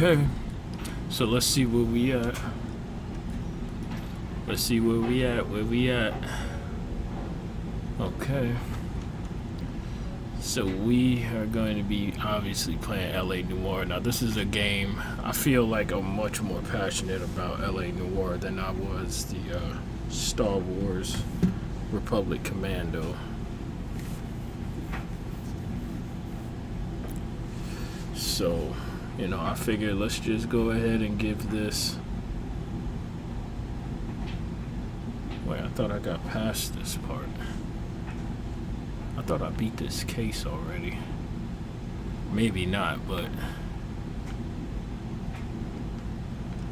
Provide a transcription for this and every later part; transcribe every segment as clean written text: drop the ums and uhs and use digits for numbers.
Okay, so let's see where we at. Let's see where we at. Where we at? Okay. So we are going to be obviously playing LA Noir. Now this is a game I feel like I'm much more passionate about LA Noir than I was the Star Wars Republic Commando. So, you know, I figured let's just go ahead and give this. Wait, I thought I got past this part. I thought I beat this case already. Maybe not, but...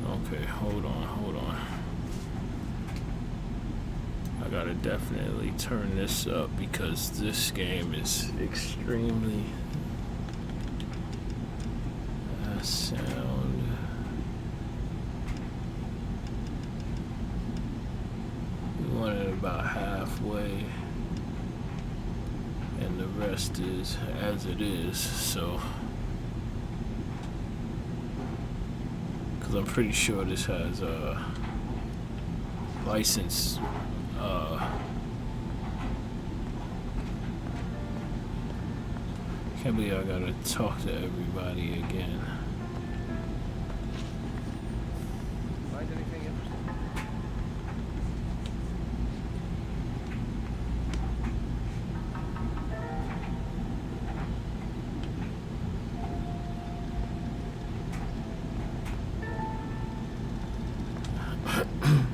Okay, hold on. I gotta definitely turn this up because this game is extremely... sound... We want it about halfway. And the rest is as it is, so because I'm pretty sure this has a license can't believe I gotta talk to everybody again. Find anything interesting?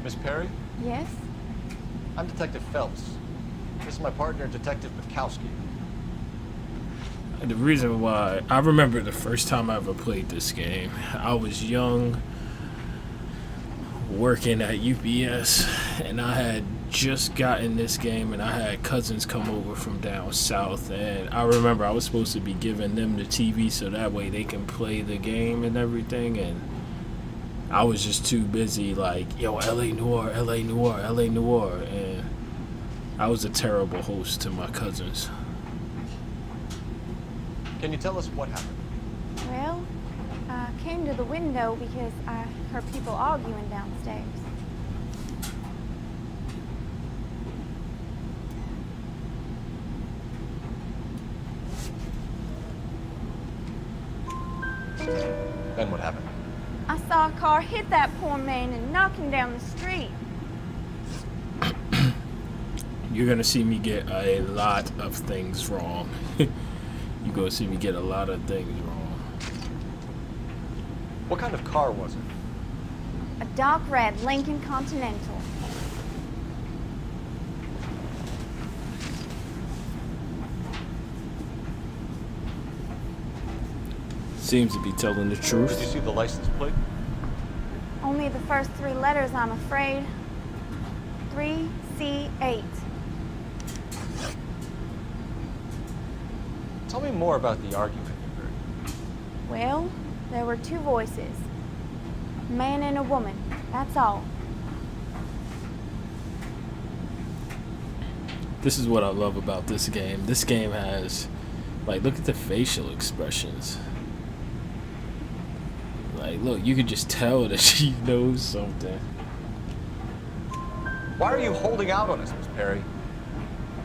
Miss Perry? Yes? I'm Detective Phelps. This is my partner, Detective Bukowski. The reason why I remember the first time I ever played this game, I was young, working at UPS, and I had just gotten this game, and I had cousins come over from down south, and I remember I was supposed to be giving them the TV so that way they can play the game and everything, and I was just too busy like, yo, LA Noir, LA Noir, LA Noir, and I was a terrible host to my cousins. Can you tell us what happened? Well, I came to the window because I heard people arguing downstairs. Then what happened? I saw a car hit that poor man and knock him down the street. You're gonna see me get a lot of things wrong. You're gonna see me get a lot of things wrong. What kind of car was it? A dark red Lincoln Continental. Seems to be telling the Did you truth. see the license plate? Only the first three letters, I'm afraid. 3C8. Tell me more about the argument you heard. Well, there were two voices. A man and a woman. That's all. This is what I love about this game. This game has, like, look at the facial expressions. Like, look, you can just tell that she knows something. Why are you holding out on us, Miss Perry?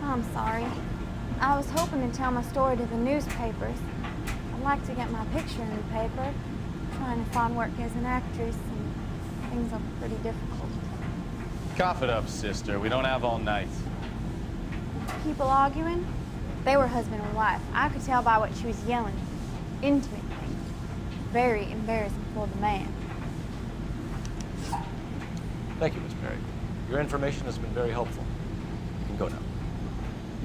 I'm sorry. I was hoping to tell my story to the newspapers. I'd like to get my picture in the paper. Trying to find work as an actress, and things are pretty difficult. Cough it up, sister. We don't have all night. People arguing? They were husband and wife. I could tell by what she was yelling. Intimate things. Very embarrassing for the man. Thank you, Miss Perry. Your information has been very helpful. You can go now.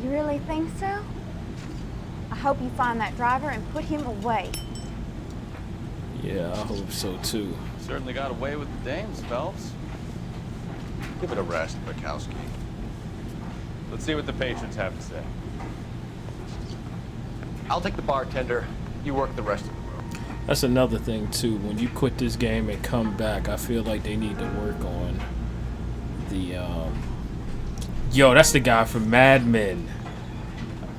You really think so? I hope you find that driver and put him away. Yeah, I hope so too. Certainly got away with the dames, Phelps. Give it a rest, Bukowski. Let's see what the patrons have to say. I'll take the bartender. You work the rest of the room. That's another thing too. When you quit this game and come back, I feel like they need to work on the Yo, that's the guy from Mad Men.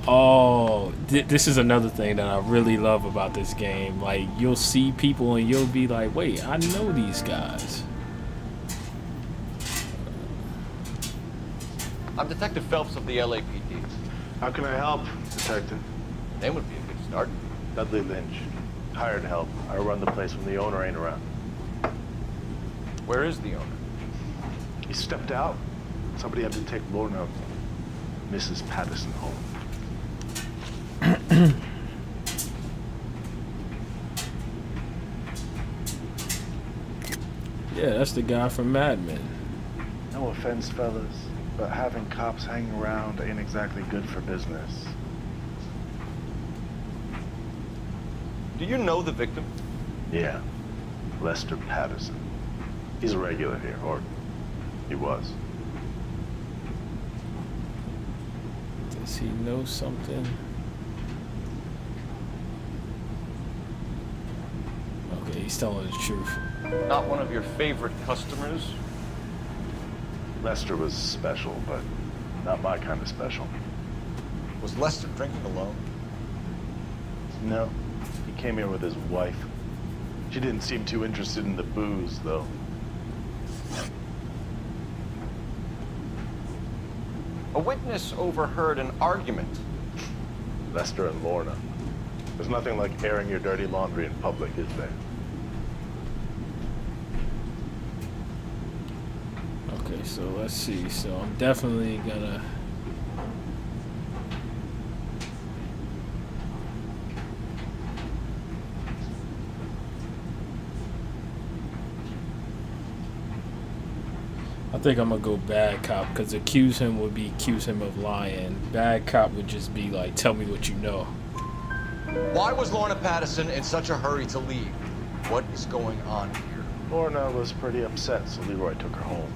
Oh, this is another thing that I really love about this game. Like, you'll see people and you'll be like, wait, I know these guys. I'm Detective Phelps of the LAPD. How can I help, Detective? Name would be a good start. Dudley Lynch. Hired help. I run the place when the owner ain't around. Where is the owner? He stepped out. Somebody had to take Lorna, Mrs. Patterson, home. Yeah, that's the guy from Mad Men. No offense, fellas, but having cops hanging around ain't exactly good for business. Do you know the victim? Yeah, Lester Patterson. He's a regular here, or he was. Does he know something? Okay, he's telling the truth. Not one of your favorite customers? Lester was special, but not my kind of special. Was Lester drinking alone? No, he came here with his wife. She didn't seem too interested in the booze, though. A witness overheard an argument. Lester and Lorna. There's nothing like airing your dirty laundry in public, is there? Okay, so let's see. So I'm definitely gonna... I think I'm gonna go bad cop, because accuse him would be accuse him of lying. Bad cop would just be like, tell me what you know. Why was Lorna Patterson in such a hurry to leave? What is going on here? Lorna was pretty upset, so Leroy took her home.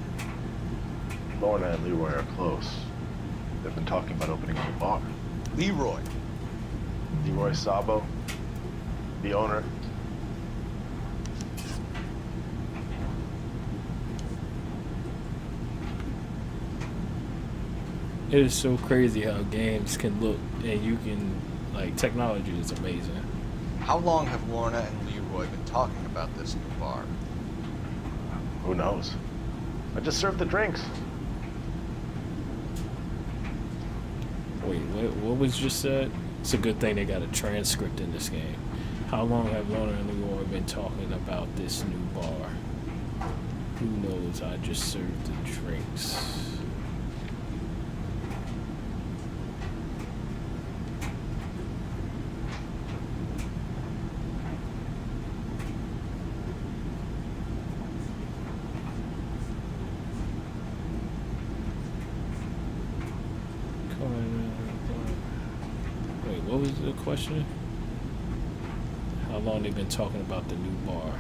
Lorna and Leroy are close. They've been talking about opening a new bar. Leroy. Leroy Sabo, the owner. It is so crazy how games can look, and you can, like, technology is amazing. How long have Lorna and Leroy been talking about this new bar? Who knows? I just served the drinks. Wait, what was just said? It's a good thing they got a transcript in this game. How long have Lorna and Leroy been talking about this new bar? Who knows? I just served the drinks. Wait, what was the question? How long they been talking about the new bar?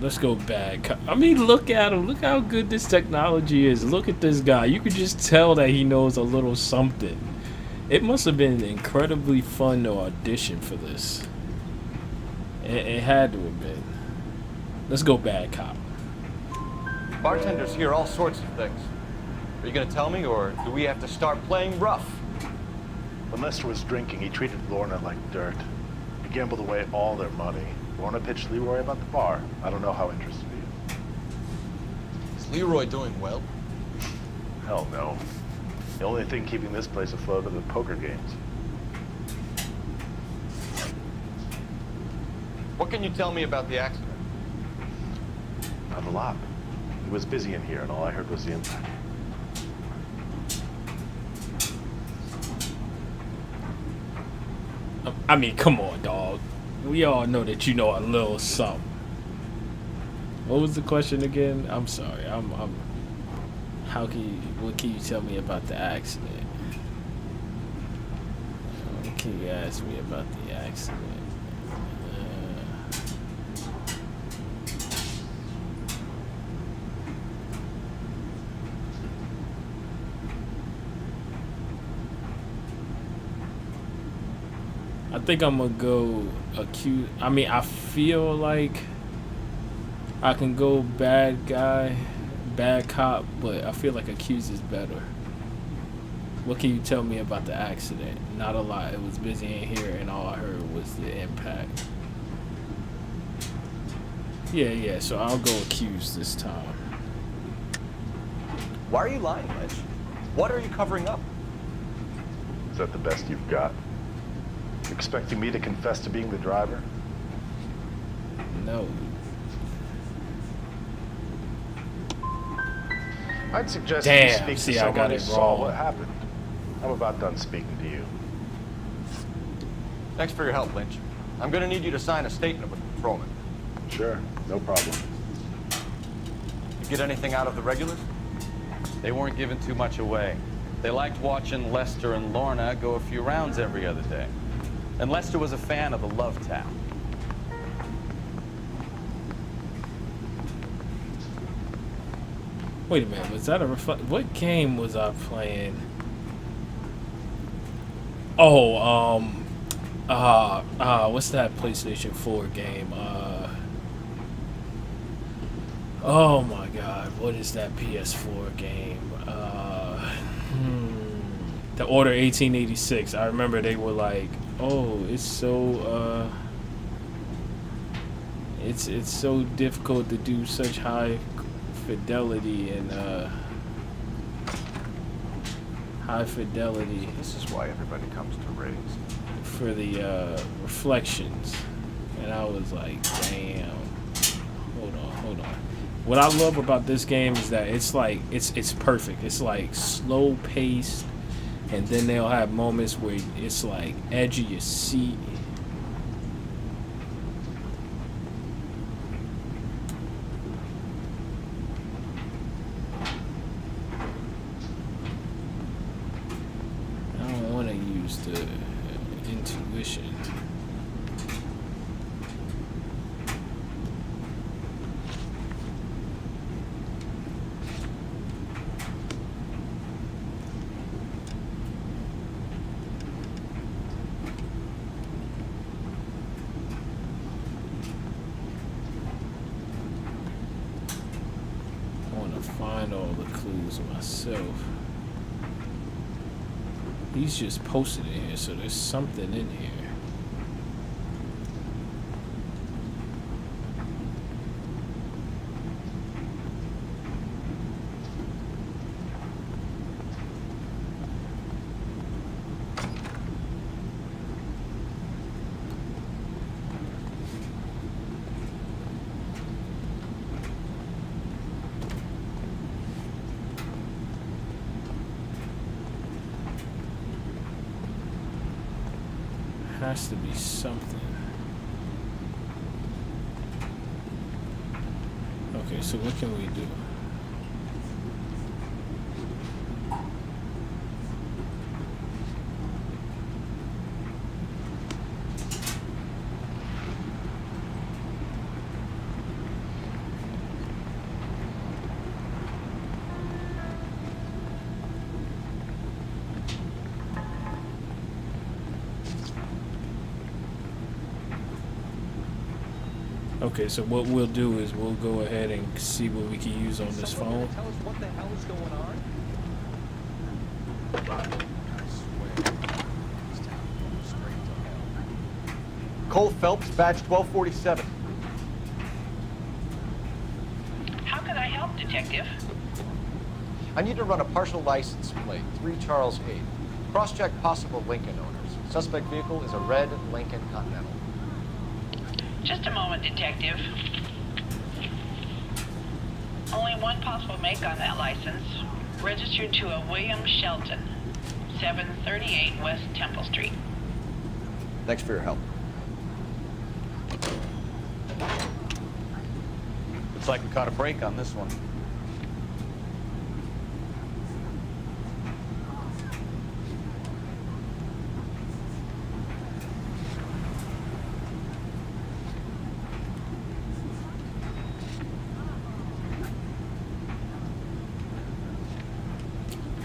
Let's go back. I mean, look at him. Look how good this technology is. Look at this guy. You could just tell that he knows a little something. It must have been incredibly fun to audition for this. It had to have been. Let's go bad cop. Bartenders hear all sorts of things. Are you gonna tell me, or do we have to start playing rough? When Lester was drinking, he treated Lorna like dirt. He gambled away all their money. Lorna pitched Leroy about the bar. I don't know how interested he is. Is Leroy doing well? Hell no. The only thing keeping this place afloat are the poker games. What can you tell me about the accident? Not a lot. He was busy in here, and all I heard was the impact. I mean, come on, dog. We all know that you know a little something. What was the question again? I'm sorry. What can you tell me about the accident? What can you ask me about the accident? I think I'm gonna go accuse. I mean, I feel like I can go bad guy, bad cop, but I feel like accused is better. What can you tell me about the accident? Not a lot. It was busy in here, and all I heard was the impact. Yeah, so I'll go accused this time. Why are you lying, Lynch? What are you covering up? Is that the best you've got? Expecting me to confess to being the driver? No. I'd suggest Damn, you speak see, to I someone got who it saw wrong. what happened. I'm about done speaking to you. Thanks for your help, Lynch. I'm gonna need you to sign a statement with the patrolman. Sure, no problem. You get anything out of the regulars? They weren't giving too much away. They liked watching Lester and Lorna go a few rounds every other day. And Lester was a fan of the Love Tap. Wait a minute, was that a what game was I playing? Oh, what's that PlayStation 4 game? Oh my God, what is that PS4 game? The Order 1886. I remember they were like, oh, it's so it's so difficult to do such high fidelity and high fidelity This is why everybody comes to Ray's. for the reflections, and I was like, damn. Hold on. What I love about this game is that it's like it's perfect. It's like slow paced, and then they'll have moments where it's like edge of your seat. I don't want to use the intuition. Find all the clues myself. He's just posted in here, so there's something in here. Has to be something. Okay, so what can we do? Okay, so what we'll do is we'll go ahead and see what we can use on this phone. Tell us what the hell is going on? I swear, this town goes straight to hell. Cole Phelps, badge 1247. How can I help, Detective? I need to run a partial license plate, 3 Charles 8. Cross-check possible Lincoln owners. Suspect vehicle is a red Lincoln Continental. Just a moment, Detective. Only one possible make on that license. Registered to a William Shelton, 738 West Temple Street. Thanks for your help. Looks like we caught a break on this one.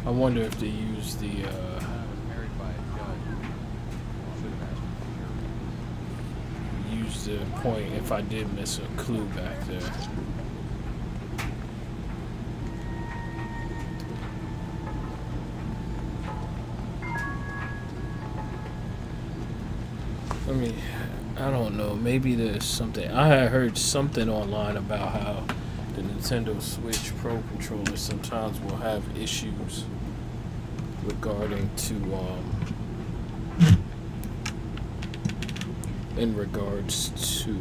I wonder if they use the I was married by a judge. Should have asked for use was the point if I did miss a clue back there. I mean, I don't know. Maybe there's something. I had heard something online about how the Nintendo Switch Pro controller sometimes will have issues regarding to in regards to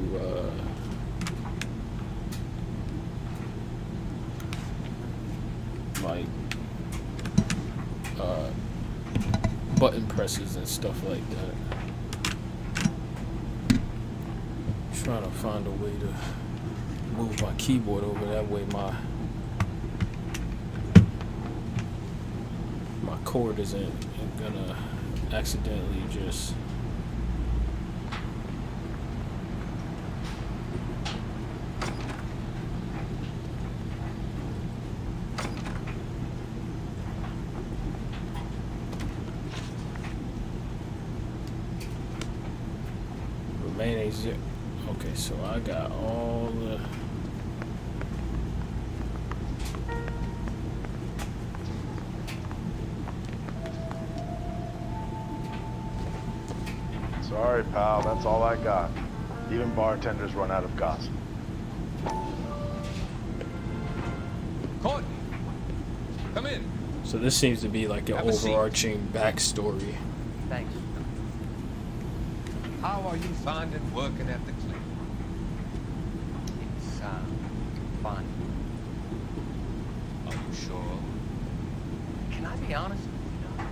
like button presses and stuff like that. Trying to find a way to move my keyboard over, that way my cord isn't gonna accidentally just remain a zero. Okay, so I got all the Sorry, pal, that's all I got. Even bartenders run out of gossip. Courtney, come in. so this seems to be like an Have a seat. overarching backstory. Thanks. How are you finding working at the clinic? It's, fun. Are you sure? Can I be honest with you, Doc?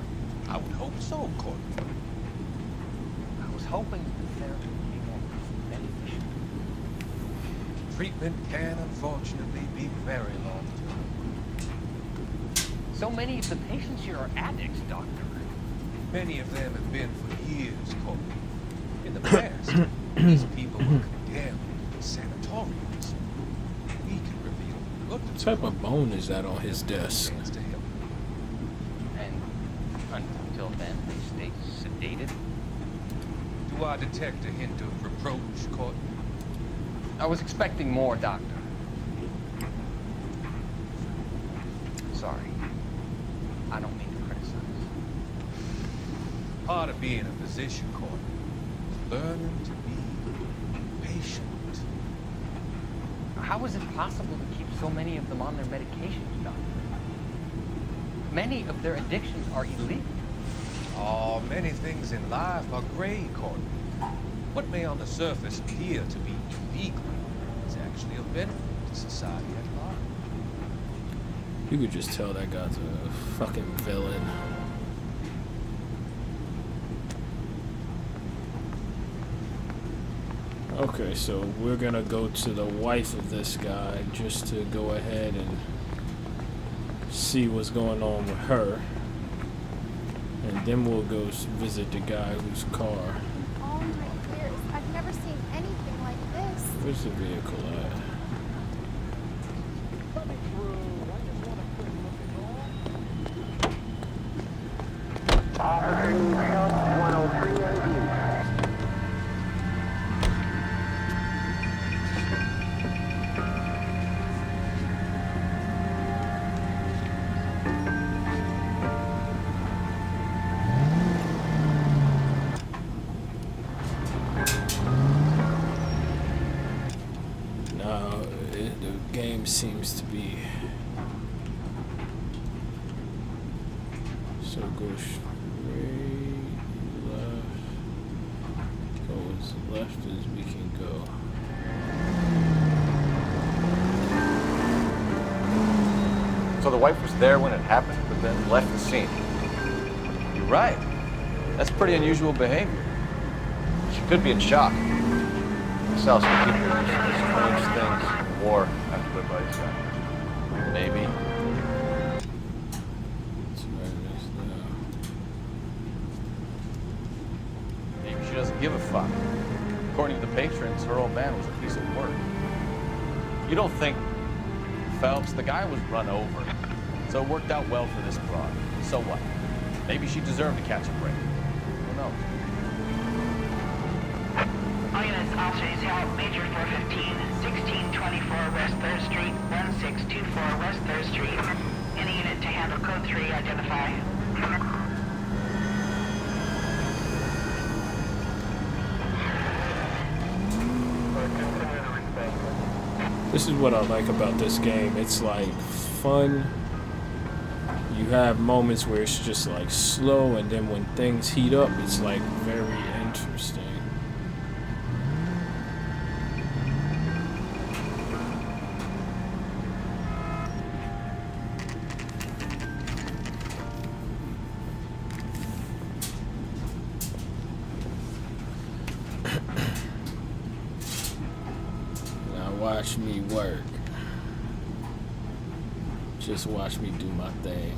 I would hope so, Courtney. I was hoping the therapy would be more beneficial. Treatment can unfortunately be very long-term. So many of the patients here are addicts, Doctor. Many of them have been for years, Courtney. In the past, these people were condemned to sanatoriums. We can reveal what What type of bone is that on his desk? chance to help. And until then, they stay sedated. Do I detect a hint of reproach, Courtney? I was expecting more, Doctor. Sorry. I don't mean to criticize. Part of being a physician, Courtney, is learning to be patient. How is it possible to keep so many of them on their medications, Doctor? Many of their addictions are illegal. Oh, many things in life are gray, Courtney. What may on the surface appear to be illegal is actually a benefit to society at large. You could just tell that guy's a fucking villain. Okay, so we're gonna go to the wife of this guy just to go ahead and see what's going on with her. And then we'll go visit the guy whose car. All my years, I've never seen anything like this. Where's the vehicle at? No, the game seems to be so go straight left, go as left as we can go. So the wife was there when it happened, but then left the scene. You're right. That's pretty unusual behavior. She could be in shock. This house can keep doing strange things in the war after their buddies got. Maybe. That's where it is now. Maybe she doesn't give a fuck. According to the patrons, her old man was a piece of work. You don't think Phelps, the guy was run over. So it worked out well for this broad. So what? Maybe she deserved to catch a break. Who knows? I'm gonna Officers help Major 415, 1624 West 3rd Street, 1624 West 3rd Street. Any unit to handle code 3, identify. This is what I like about this game. It's like fun. You have moments where it's just like slow, and then when things heat up, it's like very interesting. Watch me work. Just watch me do my thing.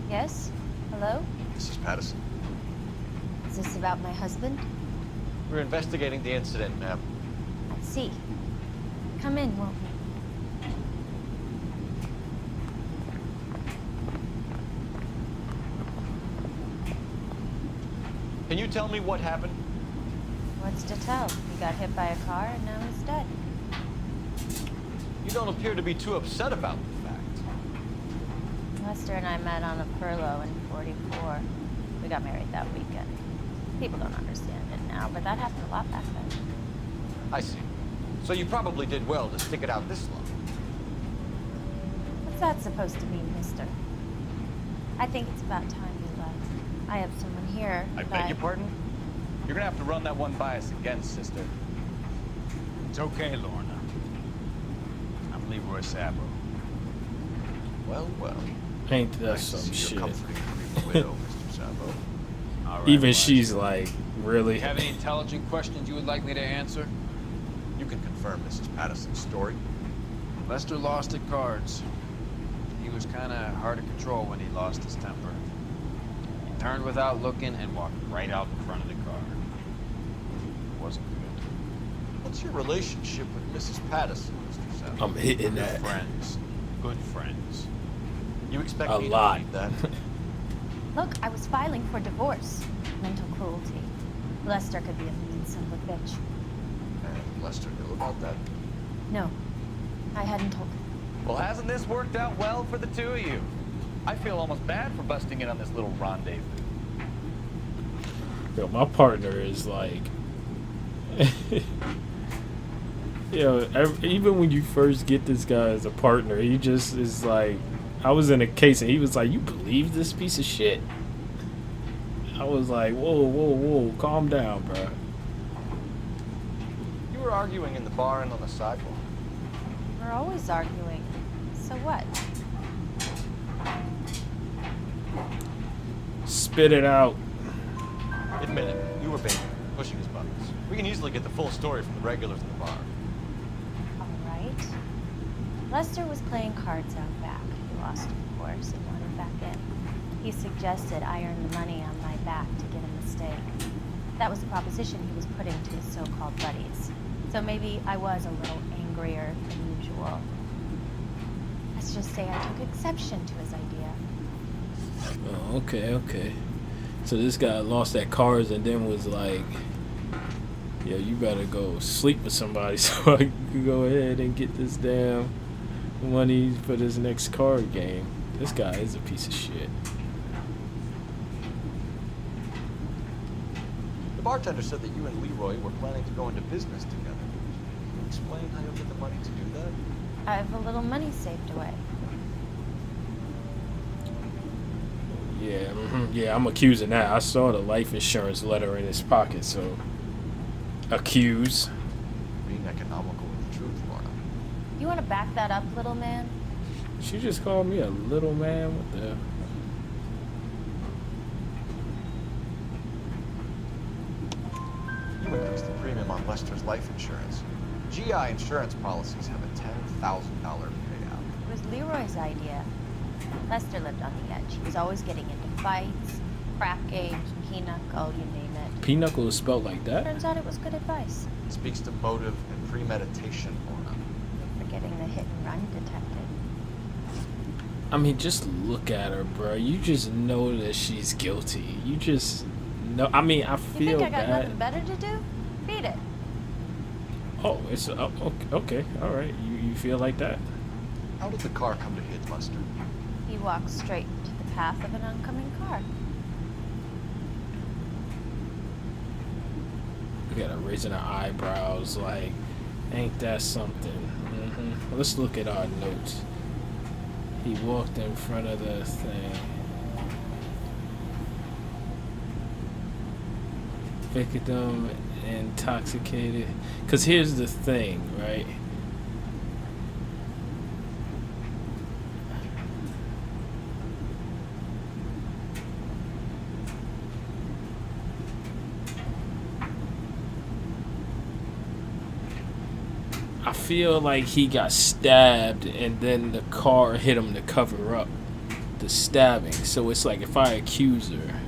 Yes? Hello? Mrs. Patterson. Is this about my husband? We're investigating the incident, ma'am. I see. Come in, won't you? Can you tell me what happened? What's to tell? He got hit by a car and now he's dead. You don't appear to be too upset about the fact. Lester and I met on a furlough in '44. We got married that weekend. People don't understand it now, but that happened a lot back then. I see. So you probably did well to stick it out this long. What's that supposed to mean, mister? I think it's about time you left. I have someone here. I beg your pardon? You're gonna have to run that one by us again, sister. It's okay, Lorna. I'm Leroy Sabo. Well, well. Ain't that Nice to some see shit? you're comforting the widow, Mr. Sabo. All right, Even Wise. she's like, really? You have any intelligent questions you would like me to answer? You can confirm Mrs. Patterson's story. Lester lost at cards. He was kind of hard to control when he lost his temper. He turned without looking and walked right out in front of the car. It wasn't good. What's your relationship with Mrs. Patterson, Mr. Sabo? I'm hitting Good that. friends. Good friends. You expect A me lot. to believe that? Look, I was filing for divorce. Mental cruelty. Lester could be a mean son of a bitch. And Lester knew about that. No, I hadn't told him. Well, hasn't this worked out well for the two of you? I feel almost bad for busting in on this little rendezvous. Yo, my partner is like, even when you first get this guy as a partner, he just is like, I was in a case and he was like, "You believe this piece of shit?" I was like, whoa, calm down, bro. You were arguing in the bar and on the sidewalk. We're always arguing. So what? Spit it out. Admit it, you were baiting, pushing his buttons. We can easily get the full story from the regulars in the bar. All right. Lester was playing cards out back. He lost, of course, and wanted back in. He suggested I earn the money on my back to get a mistake. That was the proposition he was putting to his so-called buddies. So maybe I was a little angrier than usual. Let's just say I took exception to his idea. Oh, okay. So this guy lost at cards and then was like, "Yo, you better go sleep with somebody so I can go ahead and get this damn money for this next card game." This guy is a piece of shit. The bartender said that you and Leroy were planning to go into business together. Can you explain how you'll get the money to do that? I have a little money saved away. Yeah, I'm accusing that. I saw the life insurance letter in his pocket, so accuse. Being economical with the truth, Lorna. You want to back that up, little man? She just called me a little man. What the? You increased the premium on Lester's life insurance. GI insurance policies have a $10,000 payout. It was Leroy's idea. Lester lived on the edge. He was always getting into fights, crack games, pinochle, you name it. Pinochle is spelled like that? Turns out it was good advice. It speaks to motive and premeditation, Lorna. You're forgetting the hit and run detective. I mean, just look at her, bro. You just know that she's guilty. You just No, I mean, I You feel think I got nothing bad. better to do? Beat it. Oh, it's okay. All right. You feel like that? How did the car come to hit Lester? He walks straight to the path of an oncoming car. We got her raising her eyebrows like, ain't that something? Let's look at our notes. He walked in front of the thing. Victim intoxicated. Because here's the thing, right? I feel like he got stabbed and then the car hit him to cover up the stabbing. So it's like if I accuse her.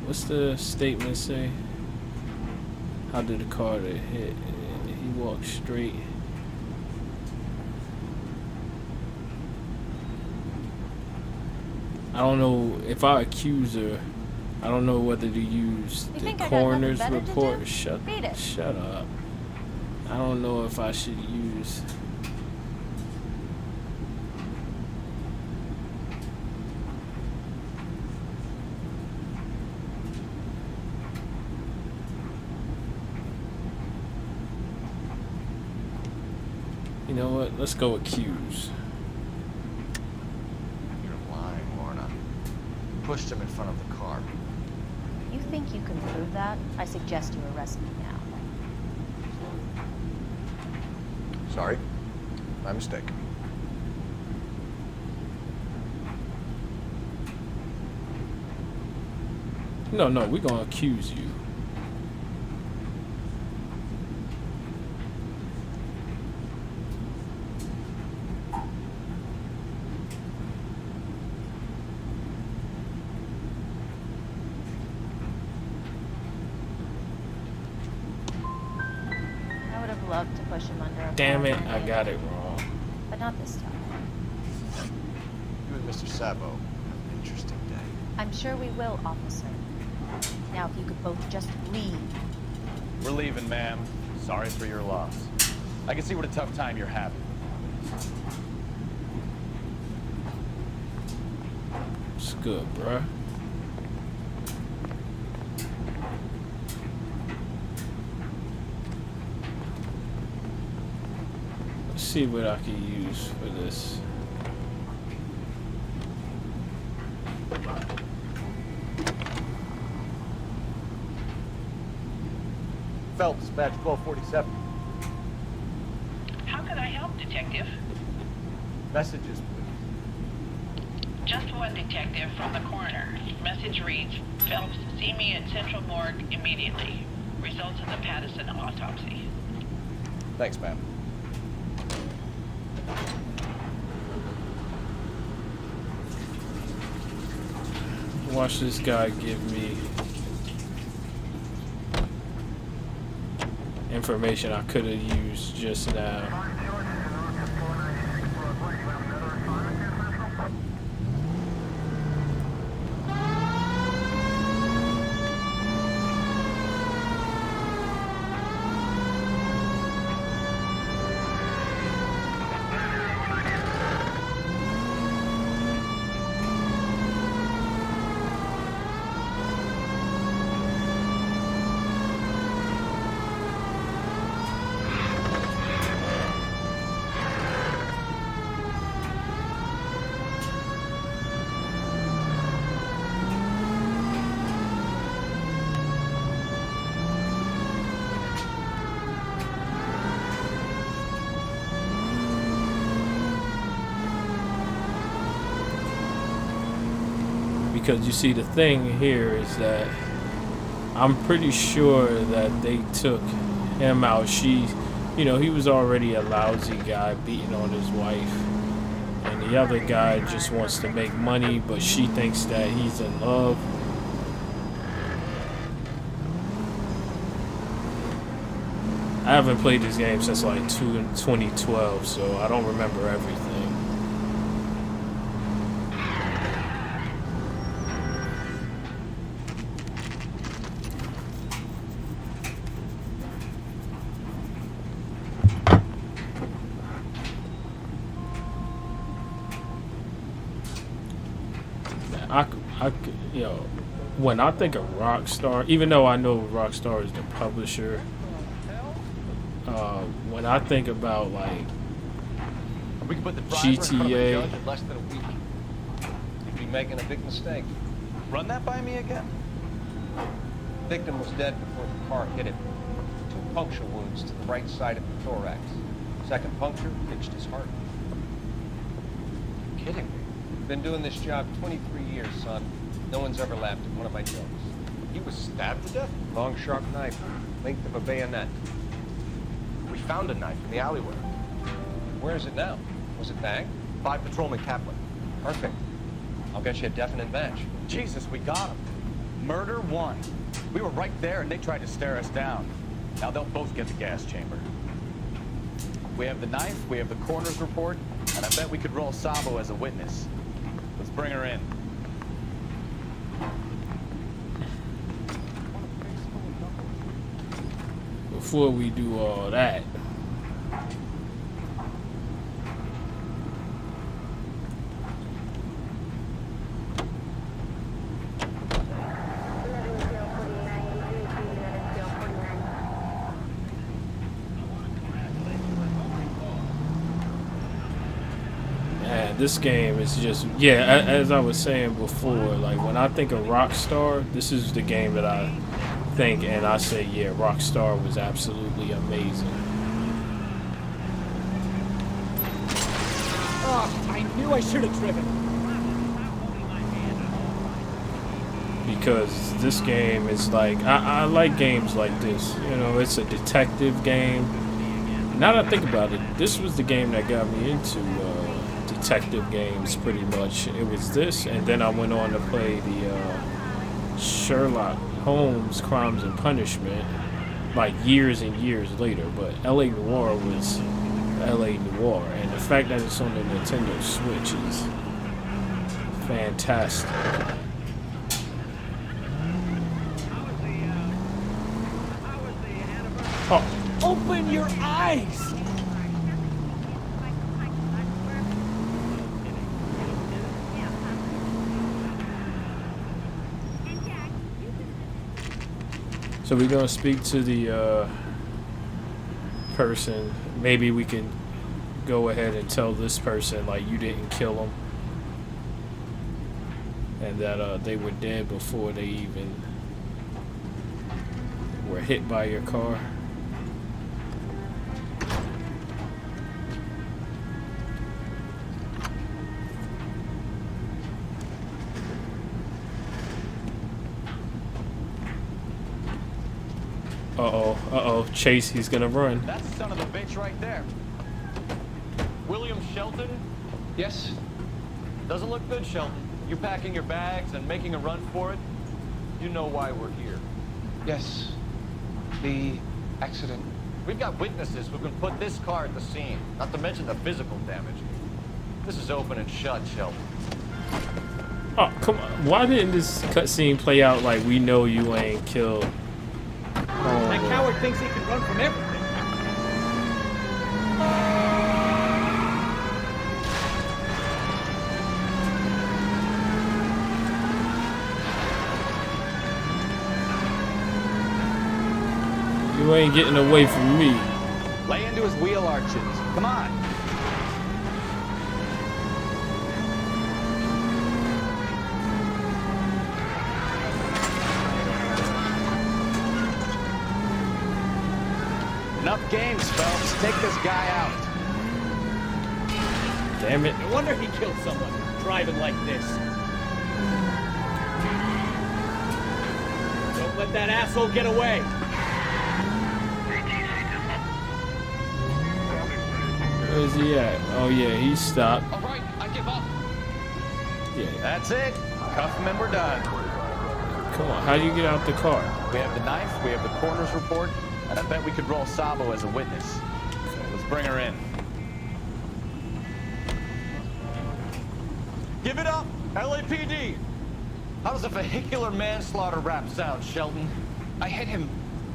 What's the statement say? How did the car that hit? He walked straight. I don't know if I accuse her. I don't know whether to use You the think I got coroner's nothing better to report. do? Shut Beat it. Shut up. I don't know if I should use. You know what? Let's go accuse. You're lying, Lorna. You pushed him in front of the car. You think you can prove that? I suggest you arrest me now. Sorry. My mistake. No, we're gonna accuse you. I would have loved to push him under a Damn car it, one I day, got it wrong. but not this time. You and Mr. Sabo have an interesting day. I'm sure we will, officer. Now, if you could both just leave. We're leaving, ma'am. Sorry for your loss. I can see what a tough time you're having. It's good, bruh. Let's see what I can use for this. Phelps, badge 1247. How can I help, Detective? Messages, please. Just one detective from the coroner. Message reads, Phelps, see me at Central Morgue immediately. Results of the Pattison autopsy. Thanks, ma'am. Watch this guy give me information I could have used just now. Because you see, the thing here is that I'm pretty sure that they took him out. He was already a lousy guy beating on his wife. And the other guy just wants to make money, but she thinks that he's in love. I haven't played this game since like 2012, so I don't remember everything. you know, when I think of Rockstar, even though I know Rockstar is the publisher, when I think about like We can put the driver in front of a GTA. judge in less than a week. You'd be making a big mistake. Run that by me again? Victim was dead before the car hit him. 2 puncture wounds to the right side of the thorax. Second puncture pinched his heart. You're kidding me. Been doing this job 23 years, son. No one's ever laughed at one of my jokes. He was stabbed to death? Long, sharp knife, length of a bayonet. We found a knife in the alleyway. Where is it now? Was it bagged? 5 Patrolman Kaplan. Perfect. I'll get you a definite match. Jesus, we got him. Murder 1. We were right there and they tried to stare us down. Now they'll both get the gas chamber. We have the knife, we have the coroner's report, and I bet we could roll Sabo as a witness. Let's bring her in. Before we do all that, man, this game is just, yeah, as I was saying before, like when I think of Rockstar, this is the game that I think, and I say, yeah, Rockstar was absolutely amazing. Oh, I knew I should have driven. Because this game is like, I like games like this. You know, it's a detective game. Now that I think about it, this was the game that got me into detective games pretty much. It was this, and then I went on to play the Sherlock Holmes Crimes and Punishment like years and years later. But LA Noir was LA Noir, and the fact that it's on the Nintendo Switch is fantastic. Oh. Open your eyes! So we're gonna speak to the person. Maybe we can go ahead and tell this person like you didn't kill them, and that they were dead before they even were hit by your car. Uh-oh, Chase, he's gonna run. That's the son of a bitch right there. William Shelton? Yes? Doesn't look good, Shelton. You packing your bags and making a run for it? You know why we're here. Yes. The accident. We've got witnesses who can put this car at the scene, not to mention the physical damage. This is open and shut, Shelton. Oh, come on. Why didn't this cutscene play out like we know you ain't killed? That coward thinks he can run from everything. You ain't getting away from me. Lay into his wheel arches. Come on. Enough games, Phelps. Take this guy out. Damn it. No wonder he killed someone driving like this. Don't let that asshole get away. Where is he at? Oh yeah, he stopped. All right, I give up. Yeah. That's it. Cuff him and we're done. Come on, how do you get out the car? We have the knife, we have the coroner's report, and I bet we could roll Sabo as a witness. Let's bring her in. Give it up, LAPD! How does a vehicular manslaughter rap sound, Shelton? I hit him.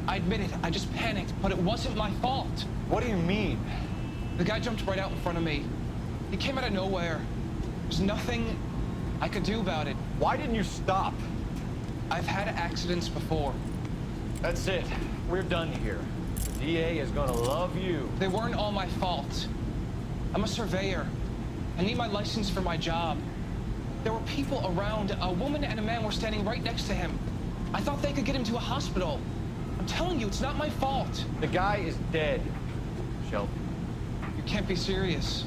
I admit it. I just panicked, but it wasn't my fault. What do you mean? The guy jumped right out in front of me. He came out of nowhere. There's nothing I could do about it. Why didn't you stop? I've had accidents before. That's it. We're done here. The DA is gonna love you. They weren't all my fault. I'm a surveyor. I need my license for my job. There were people around. A woman and a man were standing right next to him. I thought they could get him to a hospital. I'm telling you, it's not my fault. The guy is dead, Shelton. You can't be serious.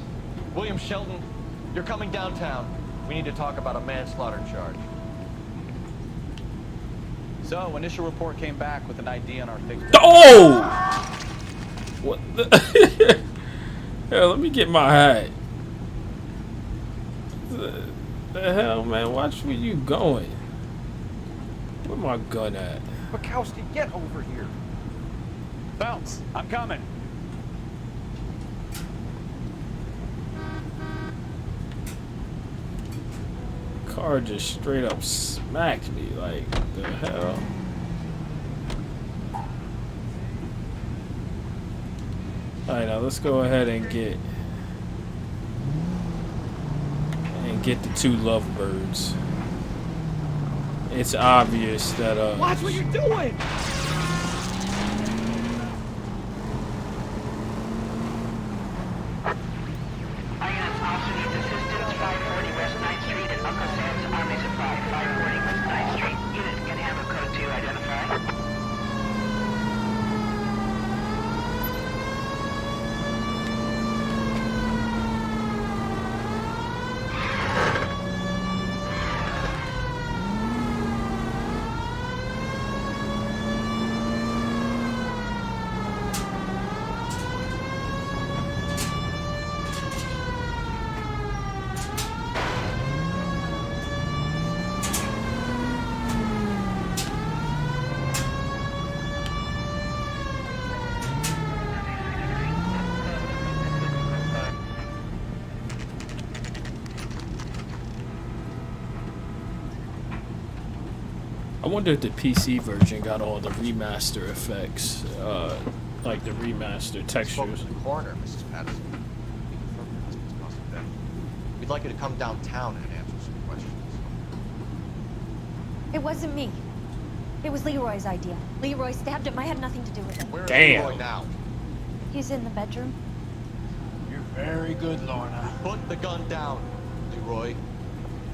William Shelton, you're coming downtown. We need to talk about a manslaughter charge. So, initial report came back with an ID on our fixed. Oh! What the? Hell, let me get my hat. The hell, man? Watch where you going. Where my gun at? Bukowski, get over here. Phelps, I'm coming. Car just straight up smacked me. Like, the hell? Alright, now let's go ahead and get the two lovebirds. It's obvious that Watch what you're doing! INS also needs assistance. 540 West 9th Street at Uncle Sam's Army Supply. 540 West 9th Street. Unit can handle code 2 identify. I wonder if the PC version got all the remaster effects, like the remaster textures. The coroner, Mrs. Patterson. We confirmed your husband's cause of death. We'd like you to come downtown and answer some questions. It wasn't me. It was Leroy's idea. Leroy stabbed him. I had nothing to do with it. Where is Damn. Leroy now? He's in the bedroom. You're very good, Lorna. Put the gun down, Leroy.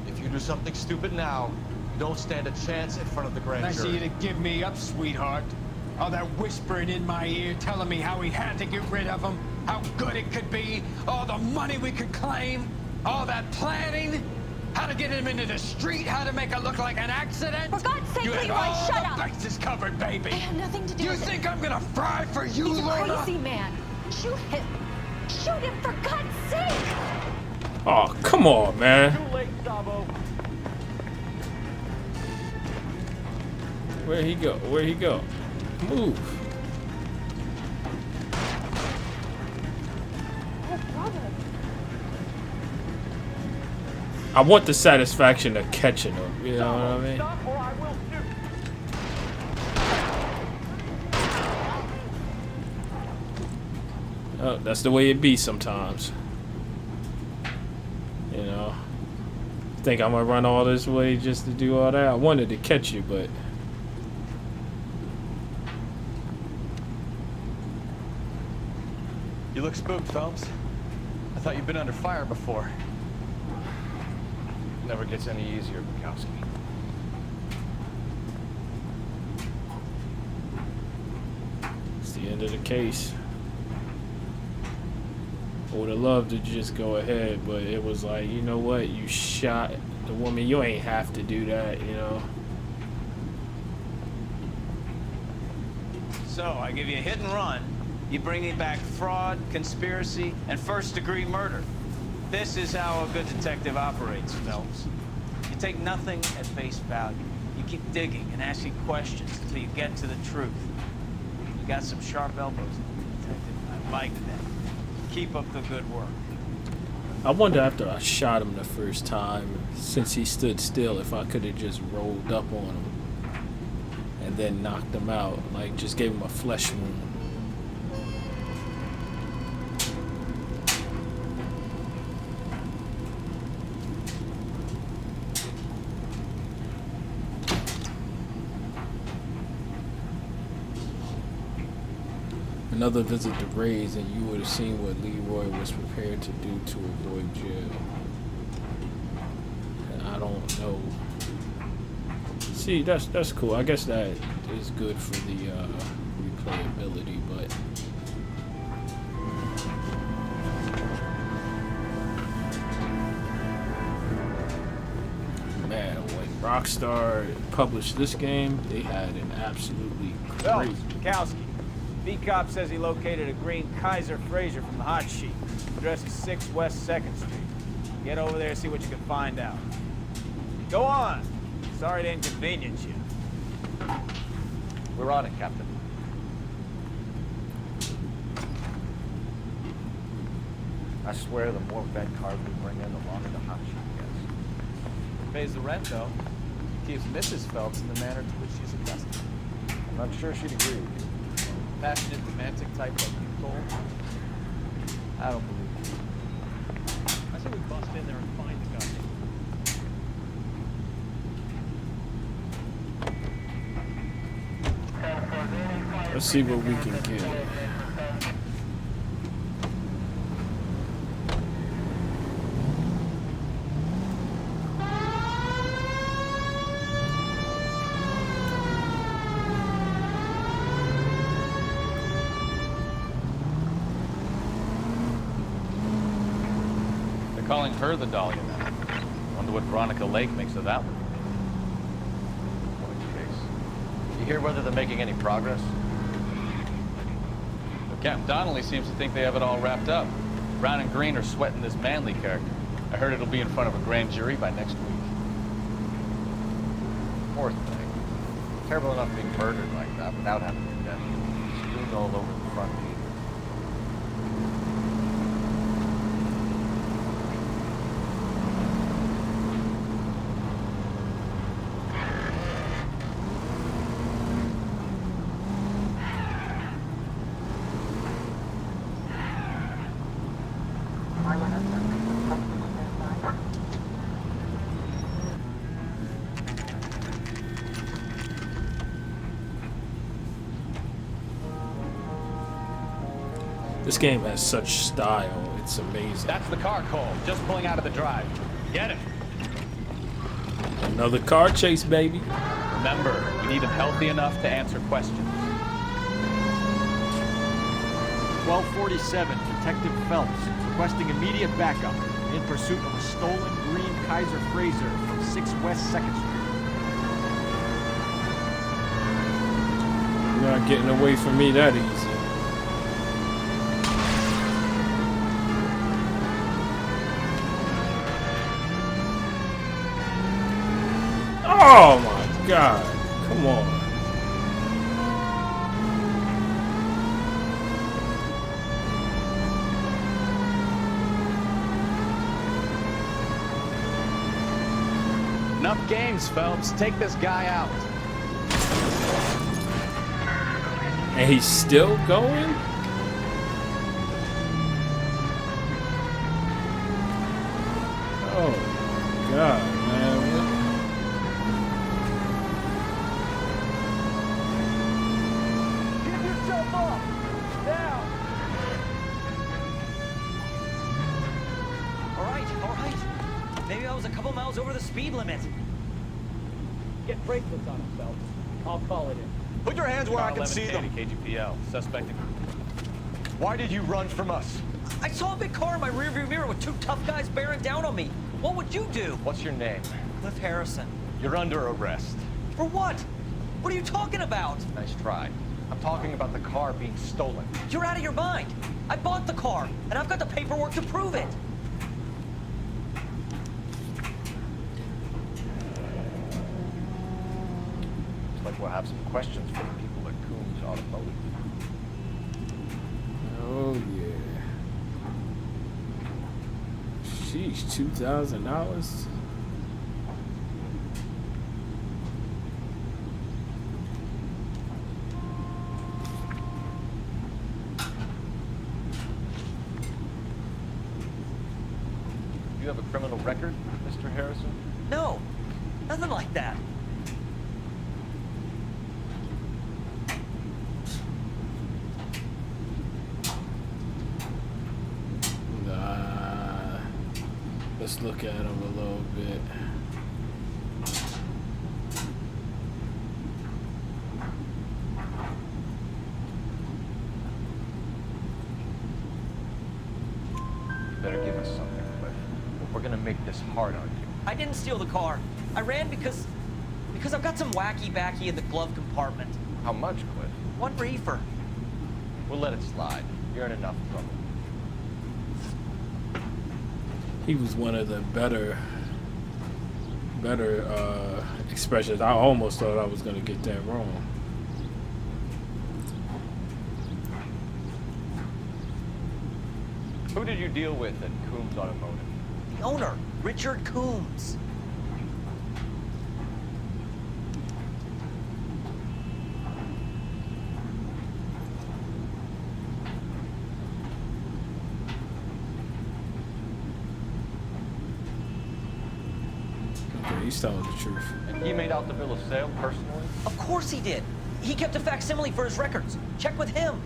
If you do something stupid now, you don't stand a chance in front of the grand Nice of jury. you to give me up, sweetheart. All that whispering in my ear telling me how we had to get rid of him, how good it could be, all the money we could claim, all that planning, how to get him into the street, how to make it look like an accident. For God's sake, You had Leroy, all shut the up! bases covered, baby. I had nothing to do You with think it. I'm gonna fry for you, He's a Lorna? crazy man. Shoot him. Shoot him, for God's sake! Oh, come on, man. Too late, Sabo. Where'd he go? Where'd he go? Move. Oh, brother. I want the satisfaction of catching him. You know what I mean? Stop or I will shoot. Oh, that's the way it be sometimes. You know. Think I'm gonna run all this way just to do all that? I wanted to catch you, but You look spooked, Phelps. I thought you'd been under fire before. Never gets any easier, Bukowski. it's the end of the case. I would have loved to just go ahead, but it was like, you know what? You shot the woman. You ain't have to do that, you know. So, I give you a hit and run. You bring me back fraud, conspiracy, and first-degree murder. This is how a good detective operates, Phelps. You take nothing at face value. You keep digging and asking questions until you get to the truth. You got some sharp elbows, detective. I like that. Keep up the good work. I wonder after I shot him the first time, since he stood still, if I could have just rolled up on him and then knocked him out, like just gave him a flesh wound. Another visit to Ray's, and you would have seen what Leroy was prepared to do to avoid jail. And I don't know. See, that's cool. I guess that is good for the replayability, but man, when Rockstar published this game, they had an absolutely Phelps, great. Mikowski. B-Cop says he located a green Kaiser Fraser from the hot sheet. Address is 6 West 2nd Street. Get over there and see what you can find out. Go on. Sorry to inconvenience you. We're on it, Captain. I swear the more vet cars we bring in, the longer the hot sheet gets. Pays the rent, though. Keeps Mrs. Phelps in the manner to which she's accustomed. I'm not sure she'd agree with you. Passionate, romantic type like you, Cole. I don't believe it. I say we bust in there and find the guy. Let's see what we can get. They're calling her the Dahlia now. Wonder what Veronica Lake makes of that one. What a case. You hear whether they're making any progress? But Captain Donnelly seems to think they have it all wrapped up. Brown and Green are sweating this Manley character. I heard it'll be in front of a grand jury by next week. Poor thing. Terrible enough being murdered like that without having your death streamed all over the front page. This game has such style. It's amazing. That's the car, Cole. Just pulling out of the drive. Get him. Another car chase, baby. Remember, we need him healthy enough to answer questions. 1247, Detective Phelps, requesting immediate backup in pursuit of a stolen green Kaiser Fraser from 6 West 2nd Street. You're not getting away from me that easy. Oh my God, come on. Enough games, Phelps. Take this guy out. And he's still going? Oh my God, man. Give yourself up! Now! All right. Maybe I was a couple miles over the speed limit. Get bracelets on him, Phelps. I'll call it in. Put your hands where I can see them. KGPL. Suspect. Why did you run from us? I saw a big car in my rearview mirror with 2 tough guys bearing down on me. What would you do? What's your name? Cliff Harrison. You're under arrest. For what? What are you talking about? Nice try. I'm talking about the car being stolen. You're out of your mind. I bought the car, and I've got the paperwork to prove it. Looks like we'll have some questions for the people at Coombs Automotive. Oh yeah. Sheesh, $2,000? You have a criminal record, Mr. Harrison? No, nothing like that. Let's look at him a little bit. Better give us something, Cliff. We're gonna make this hard on you. I didn't steal the car. I ran because I've got some wacky-backy in the glove compartment. How much, Cliff? 1 reefer. We'll let it slide. You're in enough trouble. He was one of the better expressions. I almost thought I was gonna get that wrong. Who did you deal with at Coombs Automotive? The owner, Richard Coombs. Okay, he's telling the truth. And he made out the bill of sale personally? Of course he did. He kept a facsimile for his records. Check with him.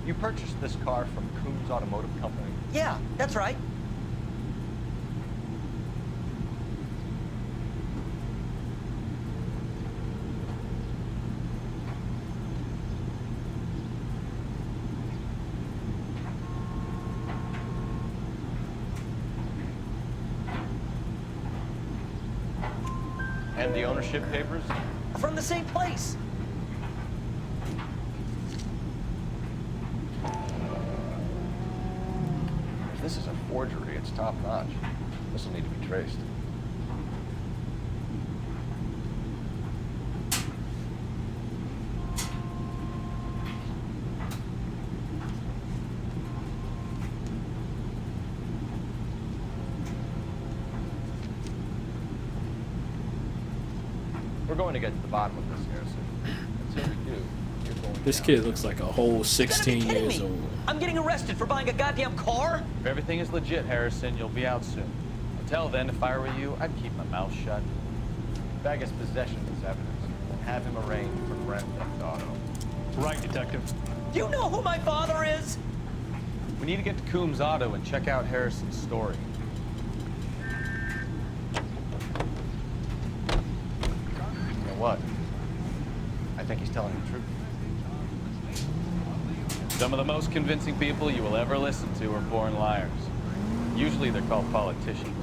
You purchased this car from Coombs Automotive Company? Yeah, that's right. And the ownership papers? From the same place. If this is a forgery, it's top-notch. This will need to be traced. We're going to get to the bottom of this, Harrison. Until we do, you're going This down. kid looks like a whole 16 years old. I'm getting arrested for buying a goddamn car? If everything is legit, Harrison, you'll be out soon. Until then, if I were you, I'd keep my mouth shut. Bag his possession as evidence and have him arraigned for grand theft auto. Right, Detective. Do you know who my father is? We need to get to Coombs Auto and check out Harrison's story. You know what? I think he's telling the truth. Some of the most convincing people you will ever listen to are born liars. Usually they're called politicians.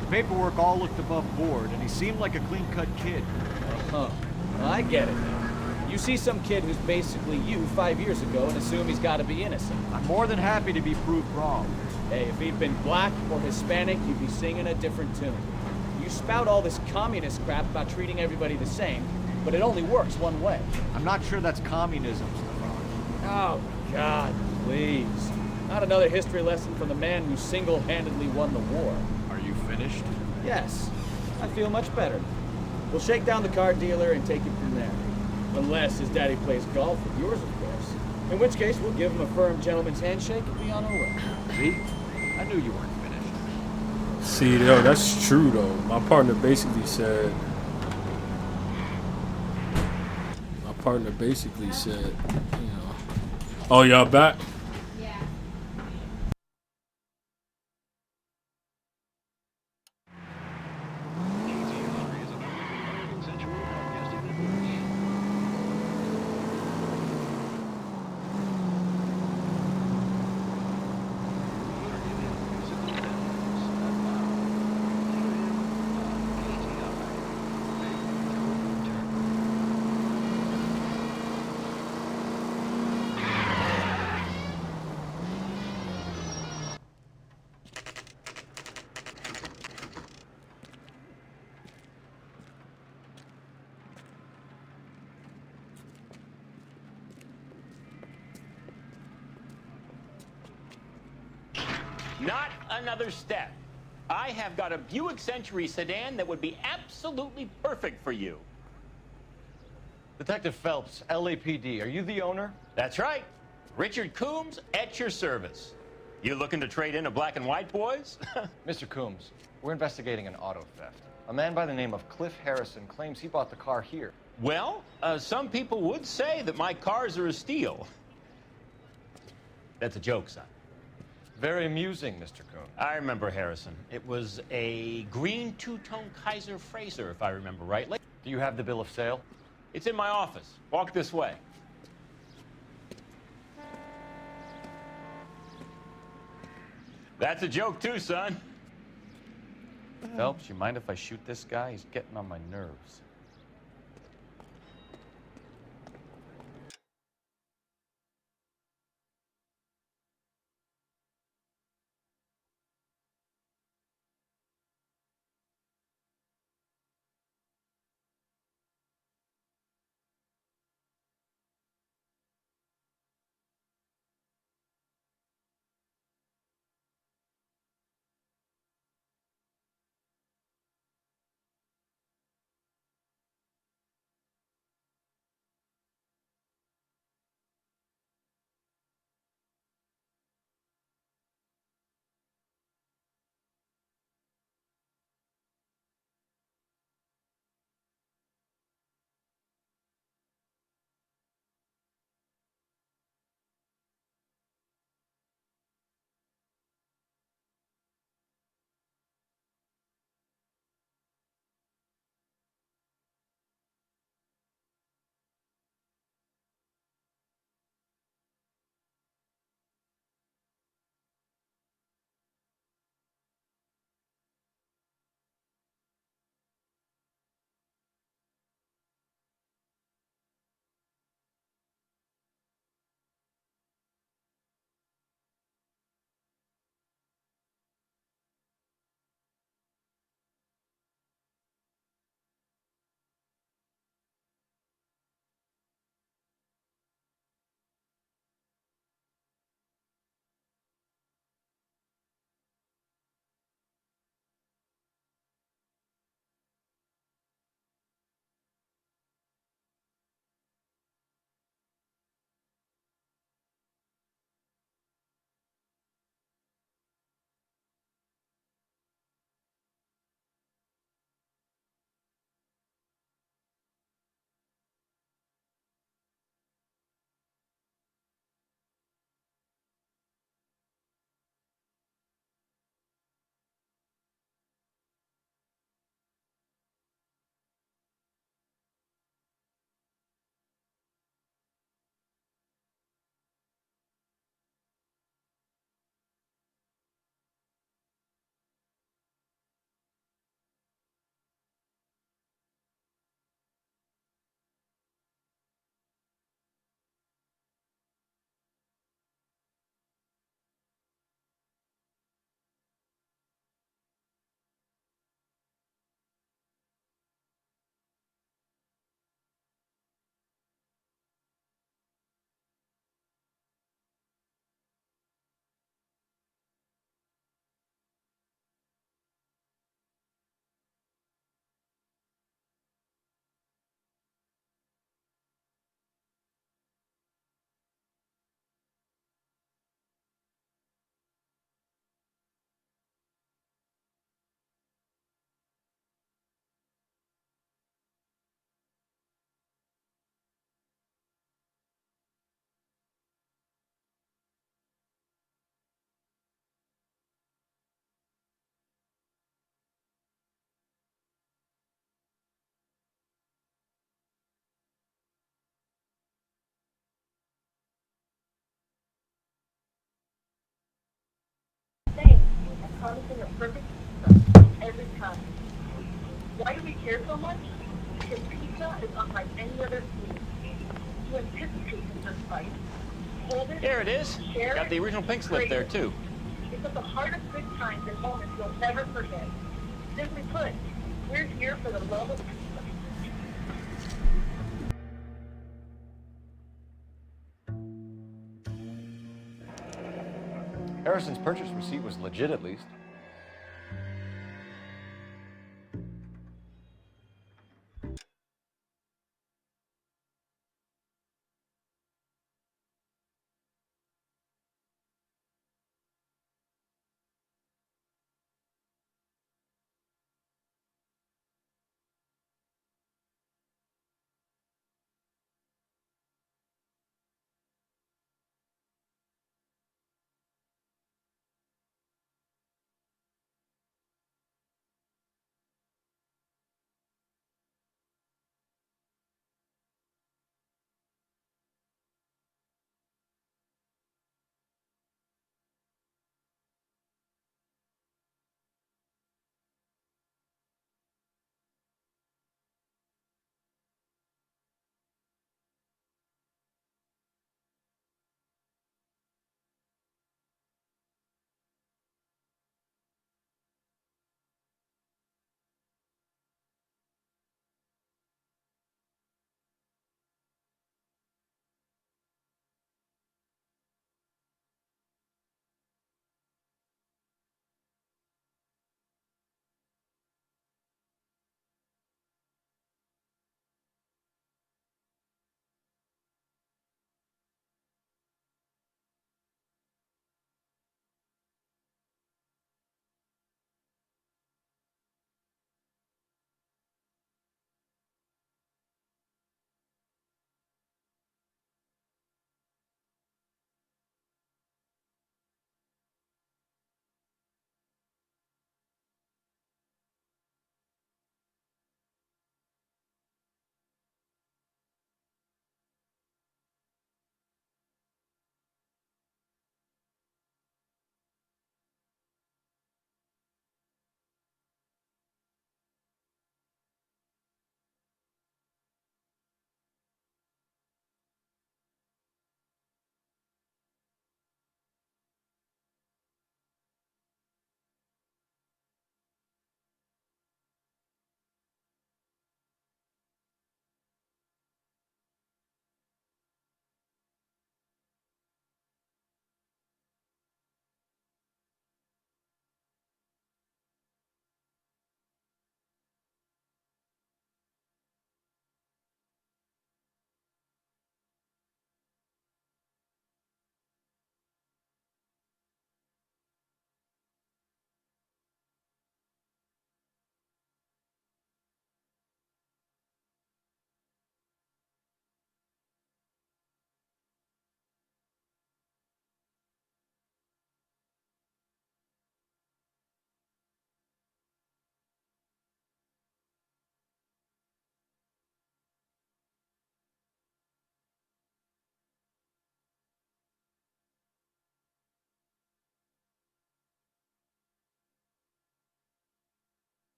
The paperwork all looked above board, and he seemed like a clean-cut kid. Well, I get it now. You see some kid who's basically you 5 years ago and assume he's got to be innocent. I'm more than happy to be proved wrong. Hey, if he'd been black or Hispanic, you'd be singing a different tune. You spout all this communist crap about treating everybody the same, but it only works one way. I'm not sure that's communism, Stefan. Oh, God, please. Not another history lesson from the man who single-handedly won the war. Are you finished? Yes, I feel much better. We'll shake down the car dealer and take it from there. Unless his daddy plays golf with yours, of course. In which case, we'll give him a firm gentleman's handshake and be on our way. See? I knew you weren't finished. See, yo, that's true though. My partner basically said, you know, oh, y'all back? Not another step. I have got a Buick Century sedan that would be absolutely perfect for you. Detective Phelps, LAPD, are you the owner? That's right. Richard Coombs at your service. You looking to trade in a black and white, boys? Mr. Coombs, we're investigating an auto theft. A man by the name of Cliff Harrison claims he bought the car here. Well, some people would say that my cars are a steal. That's a joke, son. Very amusing, Mr. Coombs. I remember Harrison. It was a green two-tone Kaiser Frazer, if I remember rightly. Do you have the bill of sale? It's in my office. Walk this way. That's a joke too, son. Phelps, you mind if I shoot this guy? He's getting on my nerves. Saying and promising a perfect pizza every time. Why do we care so much? Because pizza is unlike any other food. You anticipate the first bite, hold it, Here it is. share Got the it, original pink slip crave there it. too. It's at the heart of good times and moments you'll never forget. Simply put, we're here for the love of pizza. Harrison's purchase receipt was legit, at least.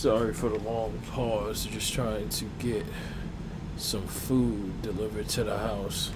Sorry for the long pause. Just trying to get some food delivered to the house.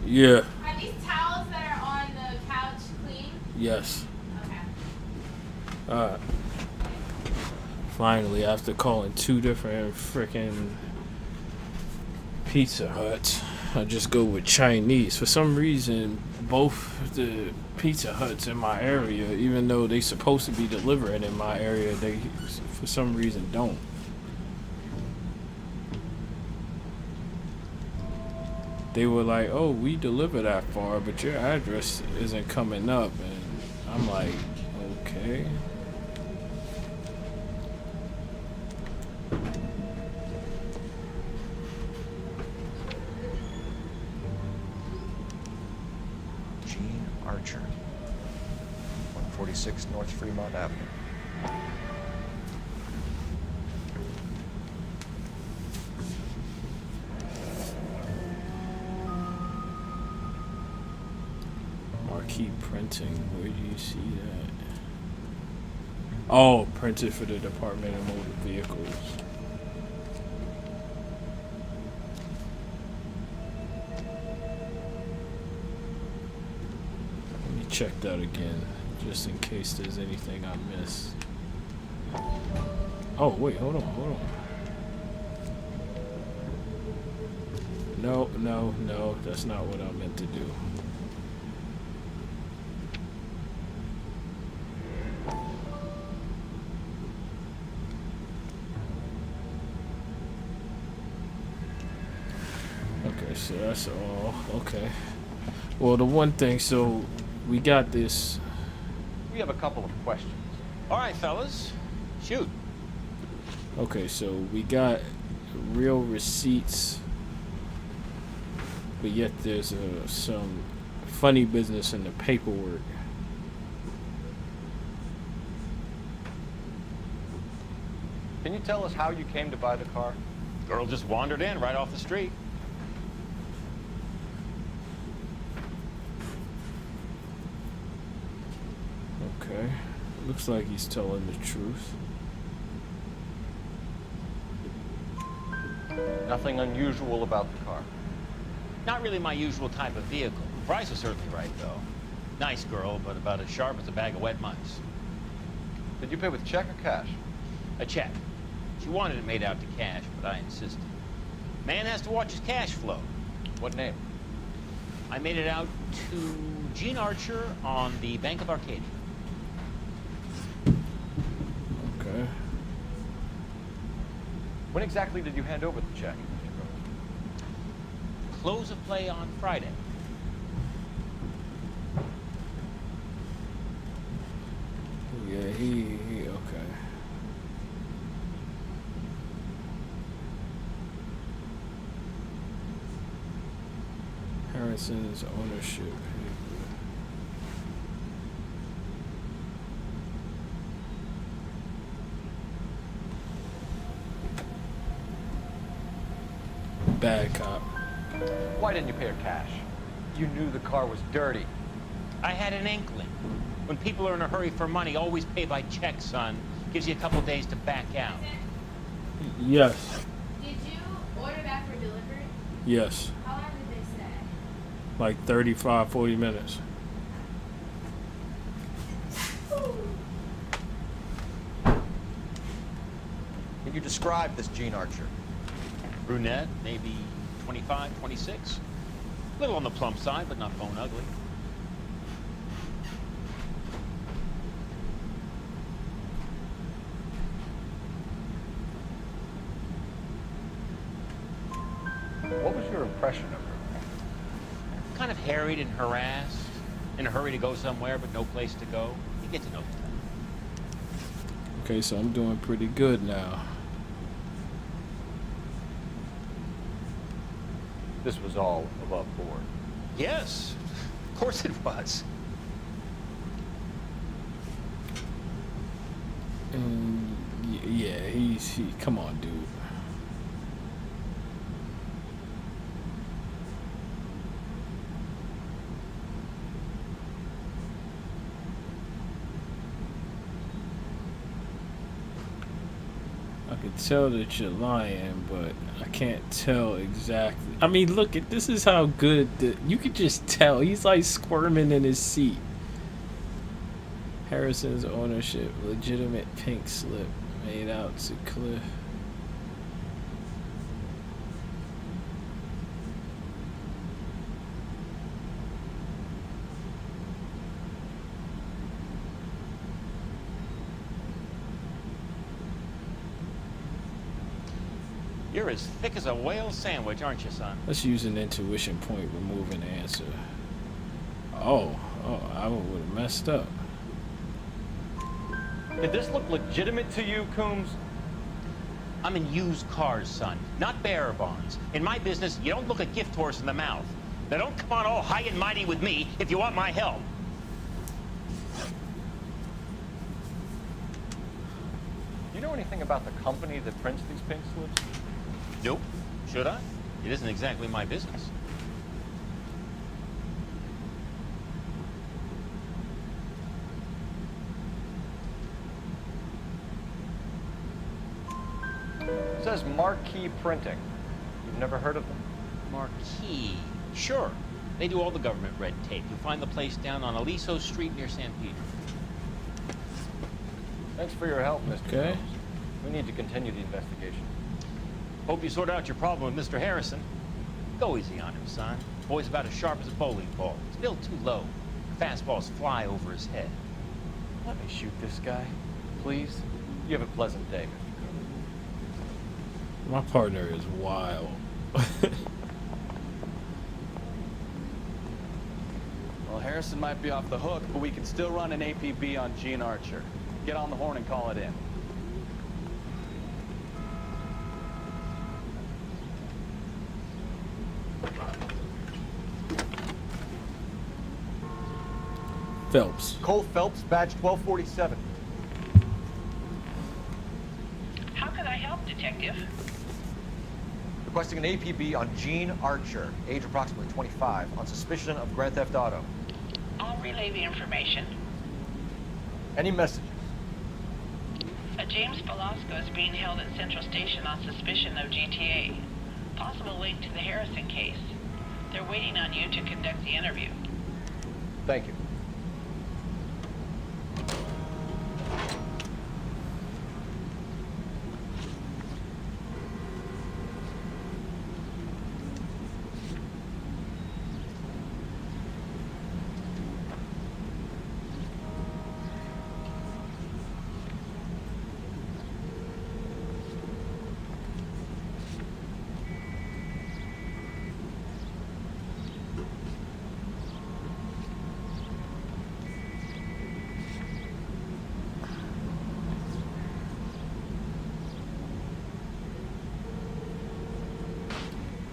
Yeah. Are these towels that are on the couch clean? Yes. Okay. Alright. Finally, after calling 2 different freaking Pizza Huts, I just go with Chinese. For some reason, both the Pizza Huts in my area, even though they supposed to be delivering in my area, they for some reason don't. They were like, oh, we deliver that far, but your address isn't coming up. And I'm like, okay. Gene Archer, 146 North Fremont Avenue. Marquee printing, where do you see that? Oh, printed for the Department of Motor Vehicles. Let me check that again, just in case there's anything I missed. Oh, wait, hold on. No, that's not what I meant to do. Okay, so that's all. Okay. Well, the one thing, so we got this. We have a couple of questions. All right, fellas, shoot. Okay, so we got real receipts, but yet there's some funny business in the paperwork. you tell us how you came to buy the car? Girl just wandered in right off the street. Okay. Looks like he's telling the truth. Nothing unusual about the car. Not really my usual type of vehicle. The price was certainly right, though. Nice girl, but about as sharp as a bag of wet mice. Did you pay with check or cash? A check. She wanted it made out to cash, but I insisted. Man has to watch his cash flow. What name? I made it out to Gene Archer on the Bank of Arcadia. Okay. When exactly did you hand over the check? Close of play on Friday. Yeah, he okay. Harrison's ownership. Bad cop. Why didn't you pay her cash? You knew the car was dirty. I had an inkling. When people are in a hurry for money, always pay by check, son. Gives you a couple days to back out. Yes. Did you order that for delivery? Yes. How long did they say? Like 35, 40 minutes. Can you describe this Gene Archer? Brunette, maybe 25, 26. A little on the plump side, but not bone ugly. What was your impression of her? Kind of harried and harassed. In a hurry to go somewhere, but no place to go. You get to know that. Okay, so I'm doing pretty good now. This was all above board. Yes, of course it was. And yeah, he come on, dude. I could tell that you're lying, but I can't tell exactly. I mean, look, this is how good you could just tell. He's like squirming in his seat. Harrison's ownership, legitimate pink slip made out to Cliff. You're as thick as a whale sandwich, aren't you, son? Let's use an intuition point, remove an answer. Oh, I would have messed up. Did this look legitimate to you, Coombs? I'm in used cars, son, not bearer bonds. In my business, you don't look a gift horse in the mouth. Now don't come on all high and mighty with me if you want my help. Do you know anything about the company that prints these pink slips? Nope. Should I? It isn't exactly my business. It says Marquee Printing. You've never heard of them? Marquee. Sure. They do all the government red tape. You'll find the place down on Aliso Street near San Pedro. Thanks for your help, Mr. Okay. Coombs. We need to continue the investigation. Hope you sort out your problem with Mr. Harrison. Go easy on him, son. Boy's about as sharp as a bowling ball. He's built too low. Fastballs fly over his head. Let me shoot this guy, please. You have a pleasant day, Mr. Coombs. My partner is wild. Well, Harrison might be off the hook, but we can still run an APB on Gene Archer. Get on the horn and call it in. Phelps. Cole Phelps, badge 1247. How could I detective. Requesting an APB on Gene Archer, age approximately 25, on suspicion of grand theft auto. I'll relay the information. Any messages? A James Velasco is being held at Central Station on suspicion of GTA. Possible link to the Harrison case. They're waiting on you to conduct the interview. Thank you.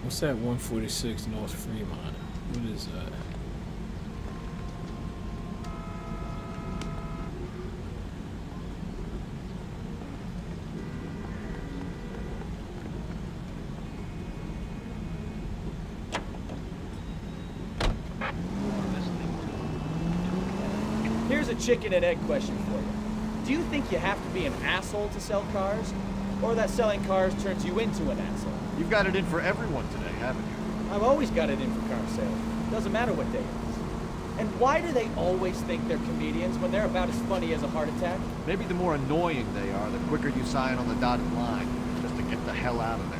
What's that 146 North Fremont? What is that? Here's a chicken and egg question for you. Do you think you have to be an asshole to sell cars? Or that selling cars turns you into an asshole? You've got it in for everyone today, haven't you? I've always got it in for car sales. Doesn't matter what day it is. And why do they always think they're comedians when they're about as funny as a heart attack? Maybe the more annoying they are, the quicker you sign on the dotted line, just to get the hell out of there.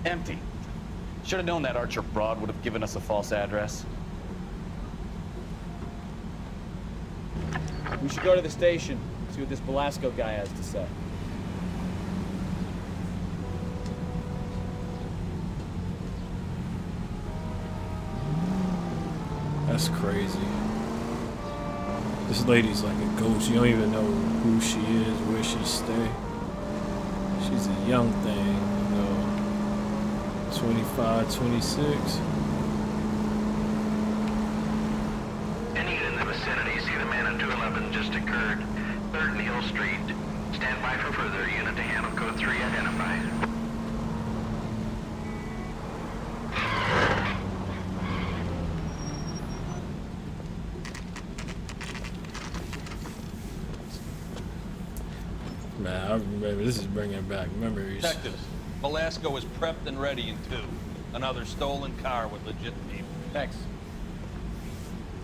Empty. Should have known that Archer broad would have given us a false address. We should go to the station, see what this Velasco guy has to say. That's crazy. This lady's like a ghost. You don't even know who she is, where she stay. She's a young thing, you know, 25, 26. Any in the vicinity see the man on 211 just occurred. 3rd and Hill Street. Stand by for further. Unit to handle code 3 identified. Man, I remember, this is bringing back memories. Detectives, Velasco is prepped and ready in 2. Another stolen car with legit people. Thanks.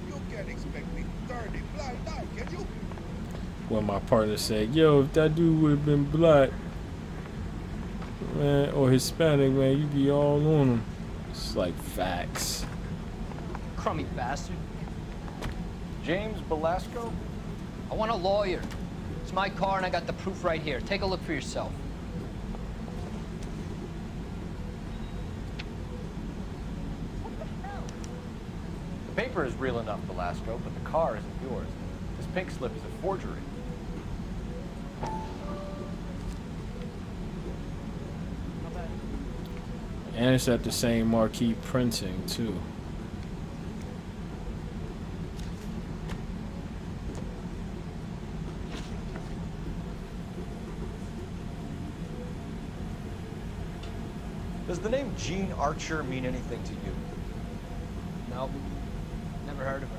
You can't expect me 30 blind eye, can you? When my partner said, yo, if that dude would have been black, man, or Hispanic, man, you'd be all on him. It's like facts. Crummy bastard. James Velasco? I want a lawyer. It's my car and I got the proof right here. Take a look for yourself. The paper is real enough, Velasco, but the car isn't yours. This pink slip is a forgery. And it's at the same marquee printing, too. Does the name Gene Archer mean anything to you? Nope. Never heard of her.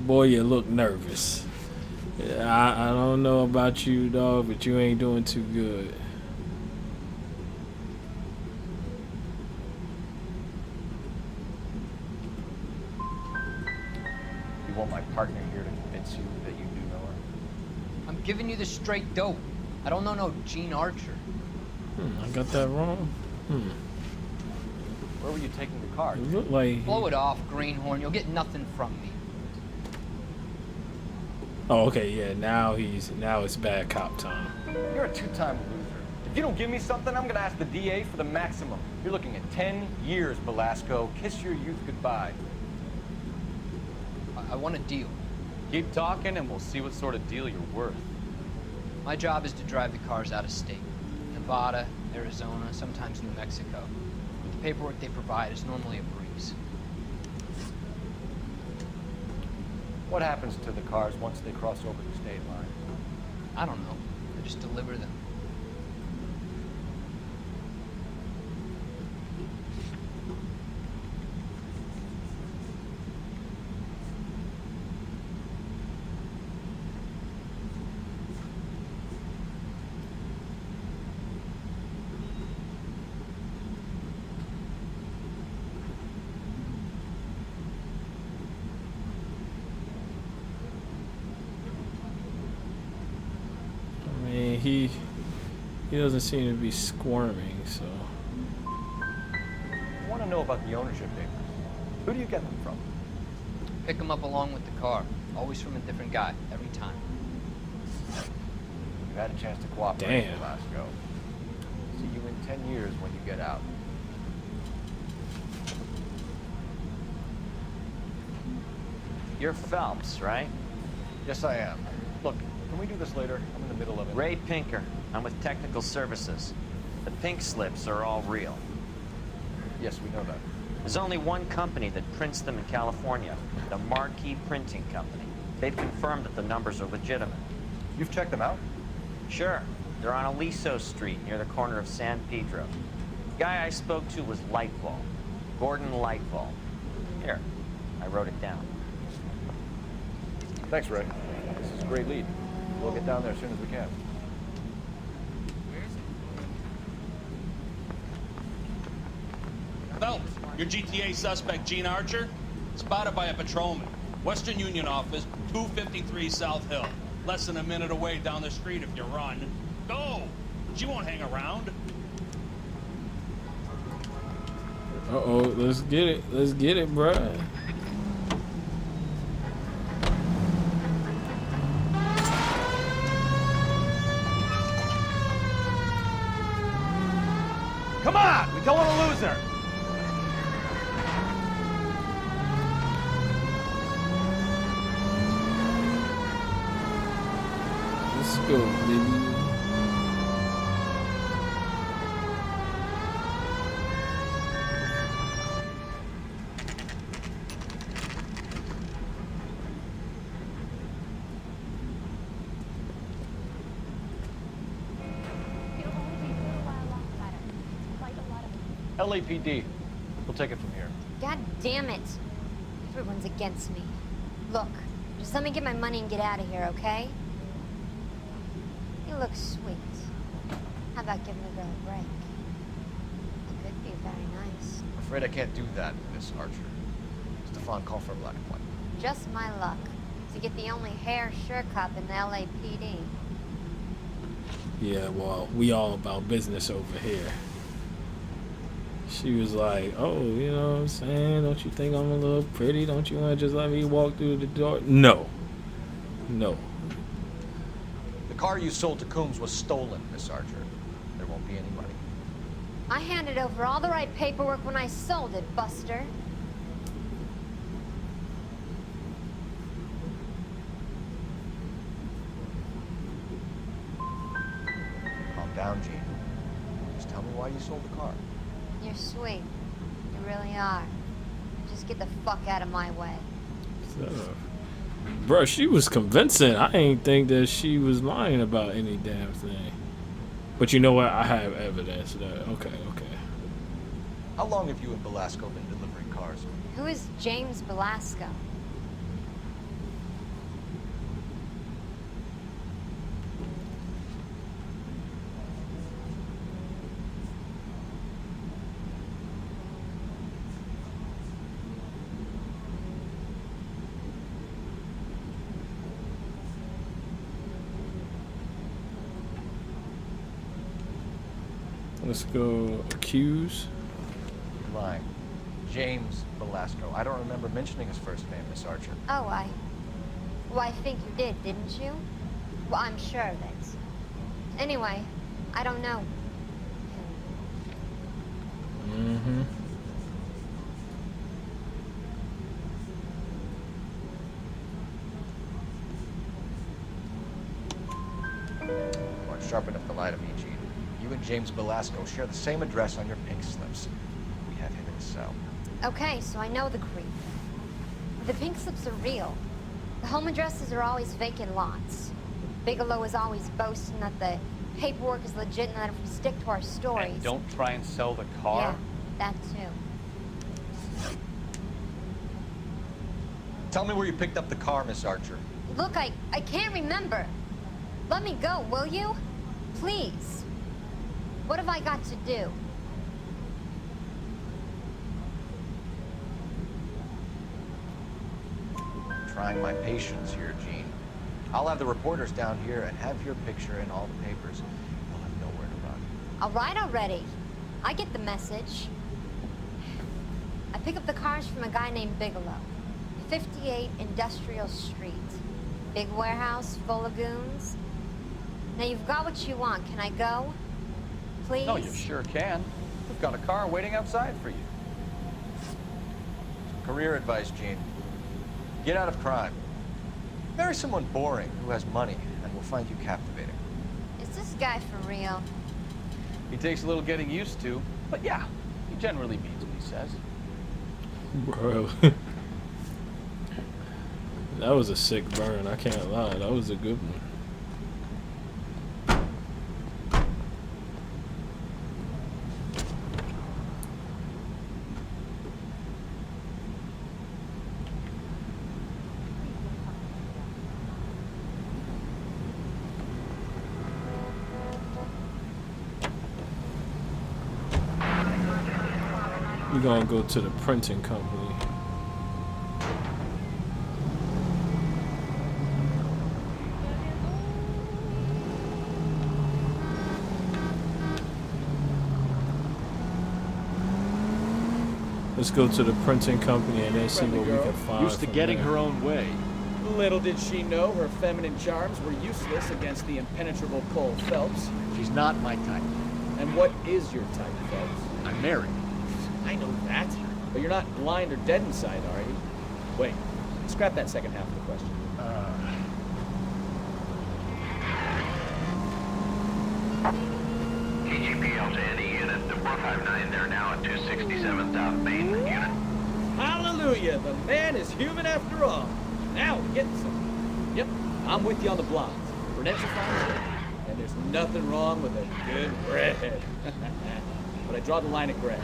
Boy, you look nervous. I don't know about you, dog, but you ain't doing too good. You want my partner here to convince you that you do know her? I'm giving you the straight dope. I don't know no Gene Archer. I got that wrong? Where were you taking the car? It looked like... Blow it off, Greenhorn. You'll get nothing from me. Oh, okay, yeah, now it's bad cop time. You're a 2-time loser. If you don't give me something, I'm gonna ask the DA for the maximum. You're looking at 10 years, Belasco. Kiss your youth goodbye. I want a deal. Keep talking and we'll see what sort of deal you're worth. My job is to drive the cars out of state. Nevada, Arizona, sometimes New Mexico. But the paperwork they provide is normally a breeze. What happens to the cars once they cross over the state line? I don't know. I just deliver them. He doesn't seem to be squirming, so. I want to know about the ownership papers. Who do you get them from? Pick them up along with the car. Always from a different guy, every time. You've had a chance to cooperate, Damn. Velasco. See you in 10 years when you get out. You're Phelps, right? Yes, I am. Look, can we do this later? I'm in the middle of it. Ray Pinker. I'm with Technical Services. The pink slips are all real. Yes, we know that. There's only one company that prints them in California, the Marquee Printing Company. They've confirmed that the numbers are legitimate. You've checked them out? Sure. They're on Aliso Street, near the corner of San Pedro. The guy I spoke to was Lightfall. Gordon Lightfall. Here, I wrote it down. Thanks, Ray. This is a great lead. We'll get down there as soon as we can. Phelps, your GTA suspect, Gene Archer, spotted by a patrolman. Western Union office, 253 South Hill. Less than a minute away down the street if you run. Go! She won't hang around. Uh-oh, let's get it. Let's get it, bruh. Come on! We don't want to lose her! Let's go, baby. LAPD. We'll take it from here. God damn it. Everyone's against me. Look, just let me get my money and get out of here, okay? You look sweet. How about giving the girl a break? It could be very nice. I'm afraid I can't do that, Miss Archer. Stefan, call for a black and white. Just my luck to get the only hair sure cop in the LAPD. Yeah, well, we all about business over here. She was like, oh, you know what I'm saying? Don't you think I'm a little pretty? Don't you want to just let me walk through the door? No. No. The car you sold to Coombs was stolen, Miss Archer. There won't be any money. I handed over all the right paperwork when I sold it, Buster. Calm down, Gene. Just tell me why you sold the car. You're sweet. You really are. Just get the fuck out of my way. Bro, she was convincing. I ain't think that she was lying about any damn thing. But you know what? I have evidence that. Okay. How long have you and Belasco been delivering cars? Who is James Belasco? Let's go accuse. You're lying. James Belasco. I don't remember mentioning his first name, Miss Archer. Oh, I think you did, didn't you? Well, I'm sure of it. Anyway, I don't know. Mm-hmm. Come on, sharpen up the lie to me, Gene. You and James Velasco share the same address on your pink slips. We have him in a cell. Okay, so I know the creep. The pink slips are real. The home addresses are always vacant lots. Bigelow is always boasting that the paperwork is legit and that if we stick to our stories... And don't try and sell the car? Yeah, that too. Tell me where you picked up the car, Miss Archer. Look, I can't remember. Let me go, will you? Please. What have I got to do? Trying my patience here, Gene. I'll have the reporters down here and have your picture in all the papers. You'll have nowhere to run. All right already. I get the message. I pick up the cars from a guy named Bigelow. 58 Industrial Street. Big warehouse full of goons. Now you've got what you want. Can I go? Please? No, you sure can. We've got a car waiting outside for you. Career advice, Gene. Get out of crime. Marry someone boring who has money and will find you captivating. Is this guy for real? He takes a little getting used to, but yeah, he generally means what he says. Bro. That was a sick burn, I can't lie. That was a good one. We're gonna go to the printing company. Let's go to the printing company and then see what we can find. Used to from getting there. her own way. Little did she know her feminine charms were useless against the impenetrable Cole Phelps. She's not my type. And what is your type, Phelps? I'm married. I know that. But you're not blind or dead inside, are you? Wait, scrap that second half of the question. KGPL to any unit, the 459, they're now at 267 South Main unit. Hallelujah, the man is human after all. Now we're getting something. Yep, I'm with you on the blondes. Brunettes are fine, and there's nothing wrong with a good redhead. But I draw the line at gray.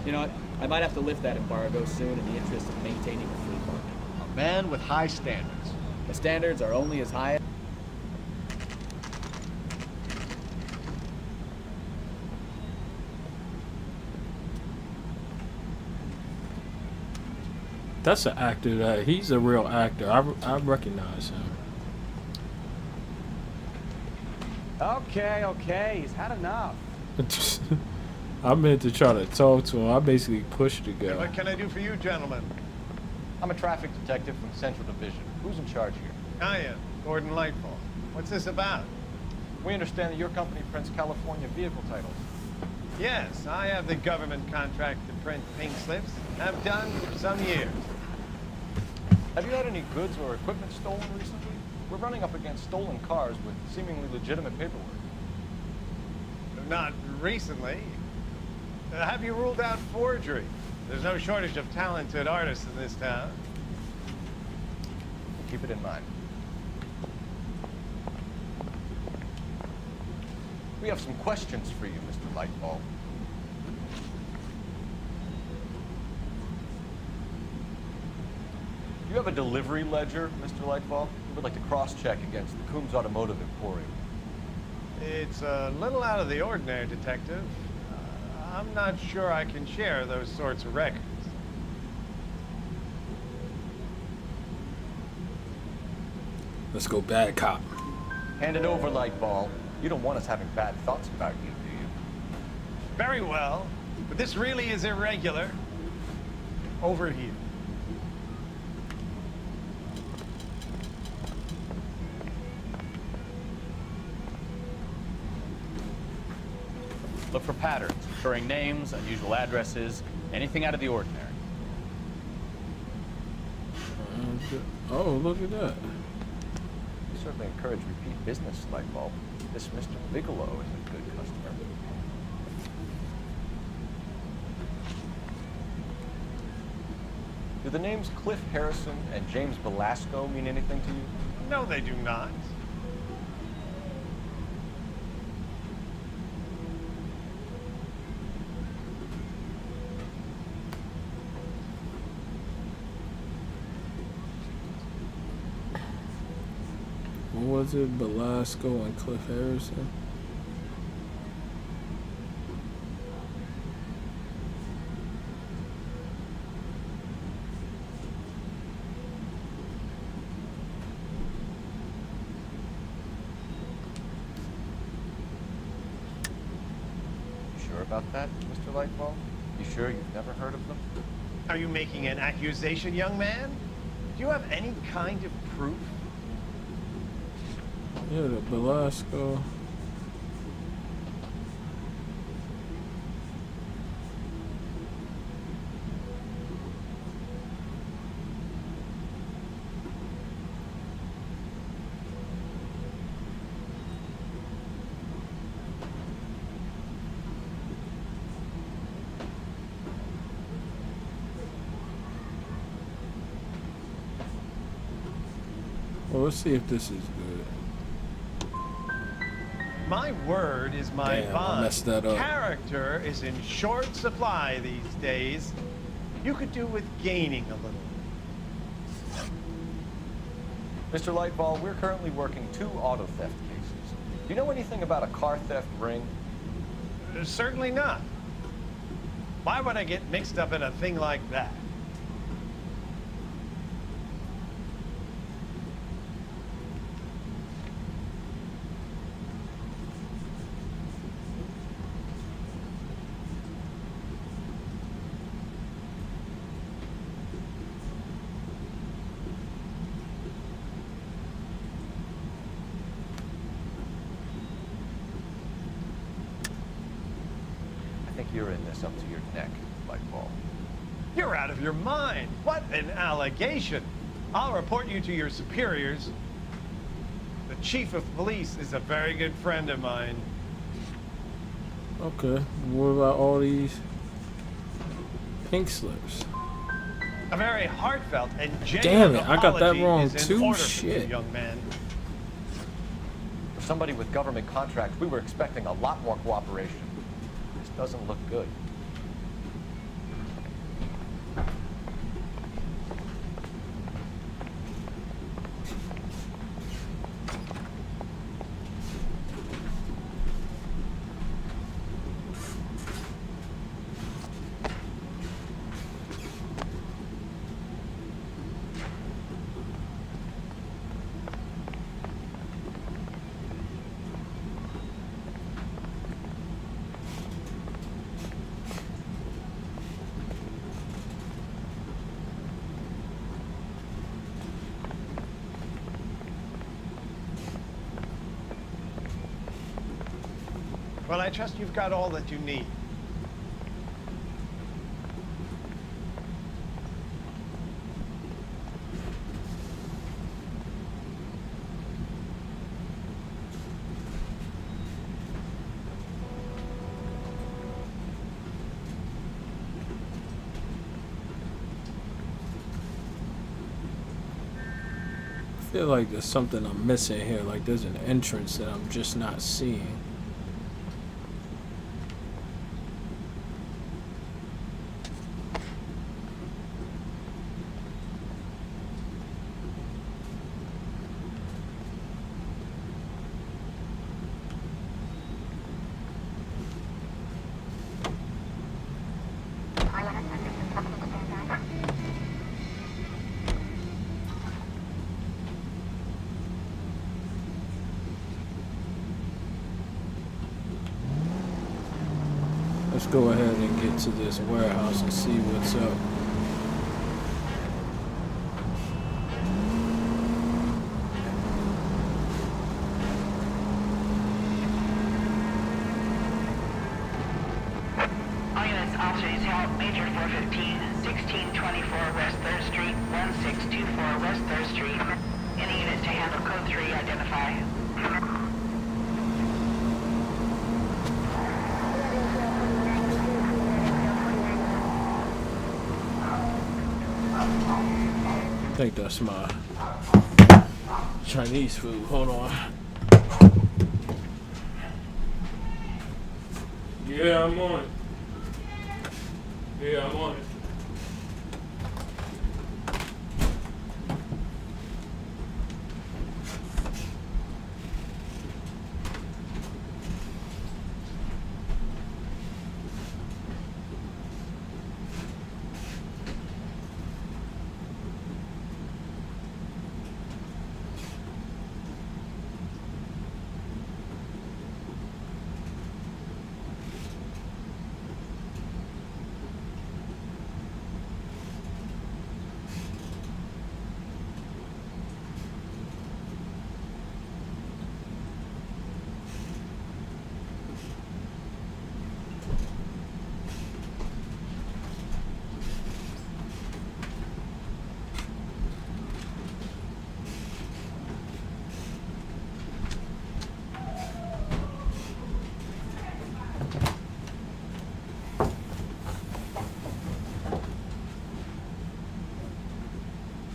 You know what? I might have to lift that embargo soon in the interest of maintaining a free market. A man with high standards. The standards are only as high as... That's an actor. That he's a real actor. I recognize him. Okay, he's had enough. I meant to try to talk to him. I basically pushed the guy. What can I do for you, gentlemen? I'm a traffic detective from Central Division. Who's in charge here? I am, Gordon Lightfall. What's this about? We understand that your company prints California vehicle titles. Yes, I have the government contract to print pink slips. I've done for some years. Have you had any goods or equipment stolen recently? We're running up against stolen cars with seemingly legitimate paperwork. Not recently. Have you ruled out forgery? There's no shortage of talented artists in this town. We'll keep it in mind. We have some questions for you, Mr. Lightfall. Do you have a delivery ledger, Mr. Lightfall? We would like to cross-check against the Coombs Automotive Emporium. It's a little out of the ordinary, Detective. I'm not sure I can share those sorts of records. Let's go bad cop. Hand it over, Lightball. You don't want us having bad thoughts about you, do you? Very well, but this really is irregular. Over here. Look for patterns, recurring names, unusual addresses, anything out of the ordinary. Oh, look at that. We certainly encourage repeat business, Lightbulb. This Mr. Bigelow is a good customer. Do the names Cliff Harrison and James Velasco mean anything to you? No, they do not. What was it? Velasco and Cliff Harrison? Sure about that, Mr. Lightbulb? You sure you've never heard of them? Are you making an accusation, young man? Do you have any kind of proof? Yeah, the Velasco. Well, let's see if this is good. My word is my Damn, I bond. messed that up. Character is in short supply these days. You could do with gaining a little. Mr. Lightbulb, we're currently working 2 auto theft cases. Do you know anything about a car theft ring? Certainly not. Why would I get mixed up in a thing like that? I think you're in this up to your neck, Lightbulb. You're out of your mind. What an allegation. I'll report you to your superiors. The chief of police is a very good friend of mine. Okay, what about all these pink slips? A very heartfelt and genuine Damn it, I got that apology wrong is in too. order for you, Shit. young man. For somebody with government contracts, we were expecting a lot more cooperation. This doesn't look good. Well, I trust you've got all that you need. I feel like there's something I'm missing here, like there's an entrance that I'm just not seeing. Let's go ahead and get to this warehouse and see what's up. 415, 1624 West 3rd Street, 1624 West 3rd Street. Any units to handle code 3, identify. I think that's my Chinese food. Hold on. Yeah, I'm on it. Yeah, I'm on it.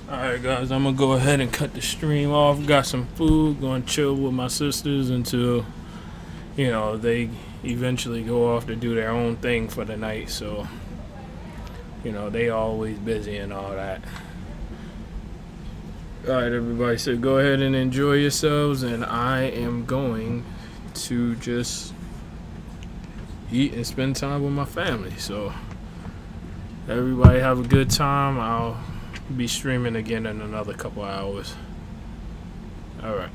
Alright guys, I'm gonna go ahead and cut the stream off. Got some food, gonna chill with my sisters until, you know, they eventually go off to do their own thing for the night. So, you know, they always busy and all that. Alright everybody, so go ahead and enjoy yourselves, and I am going to just eat and spend time with my family. So everybody have a good time. I'll be streaming again in another couple hours. Alright.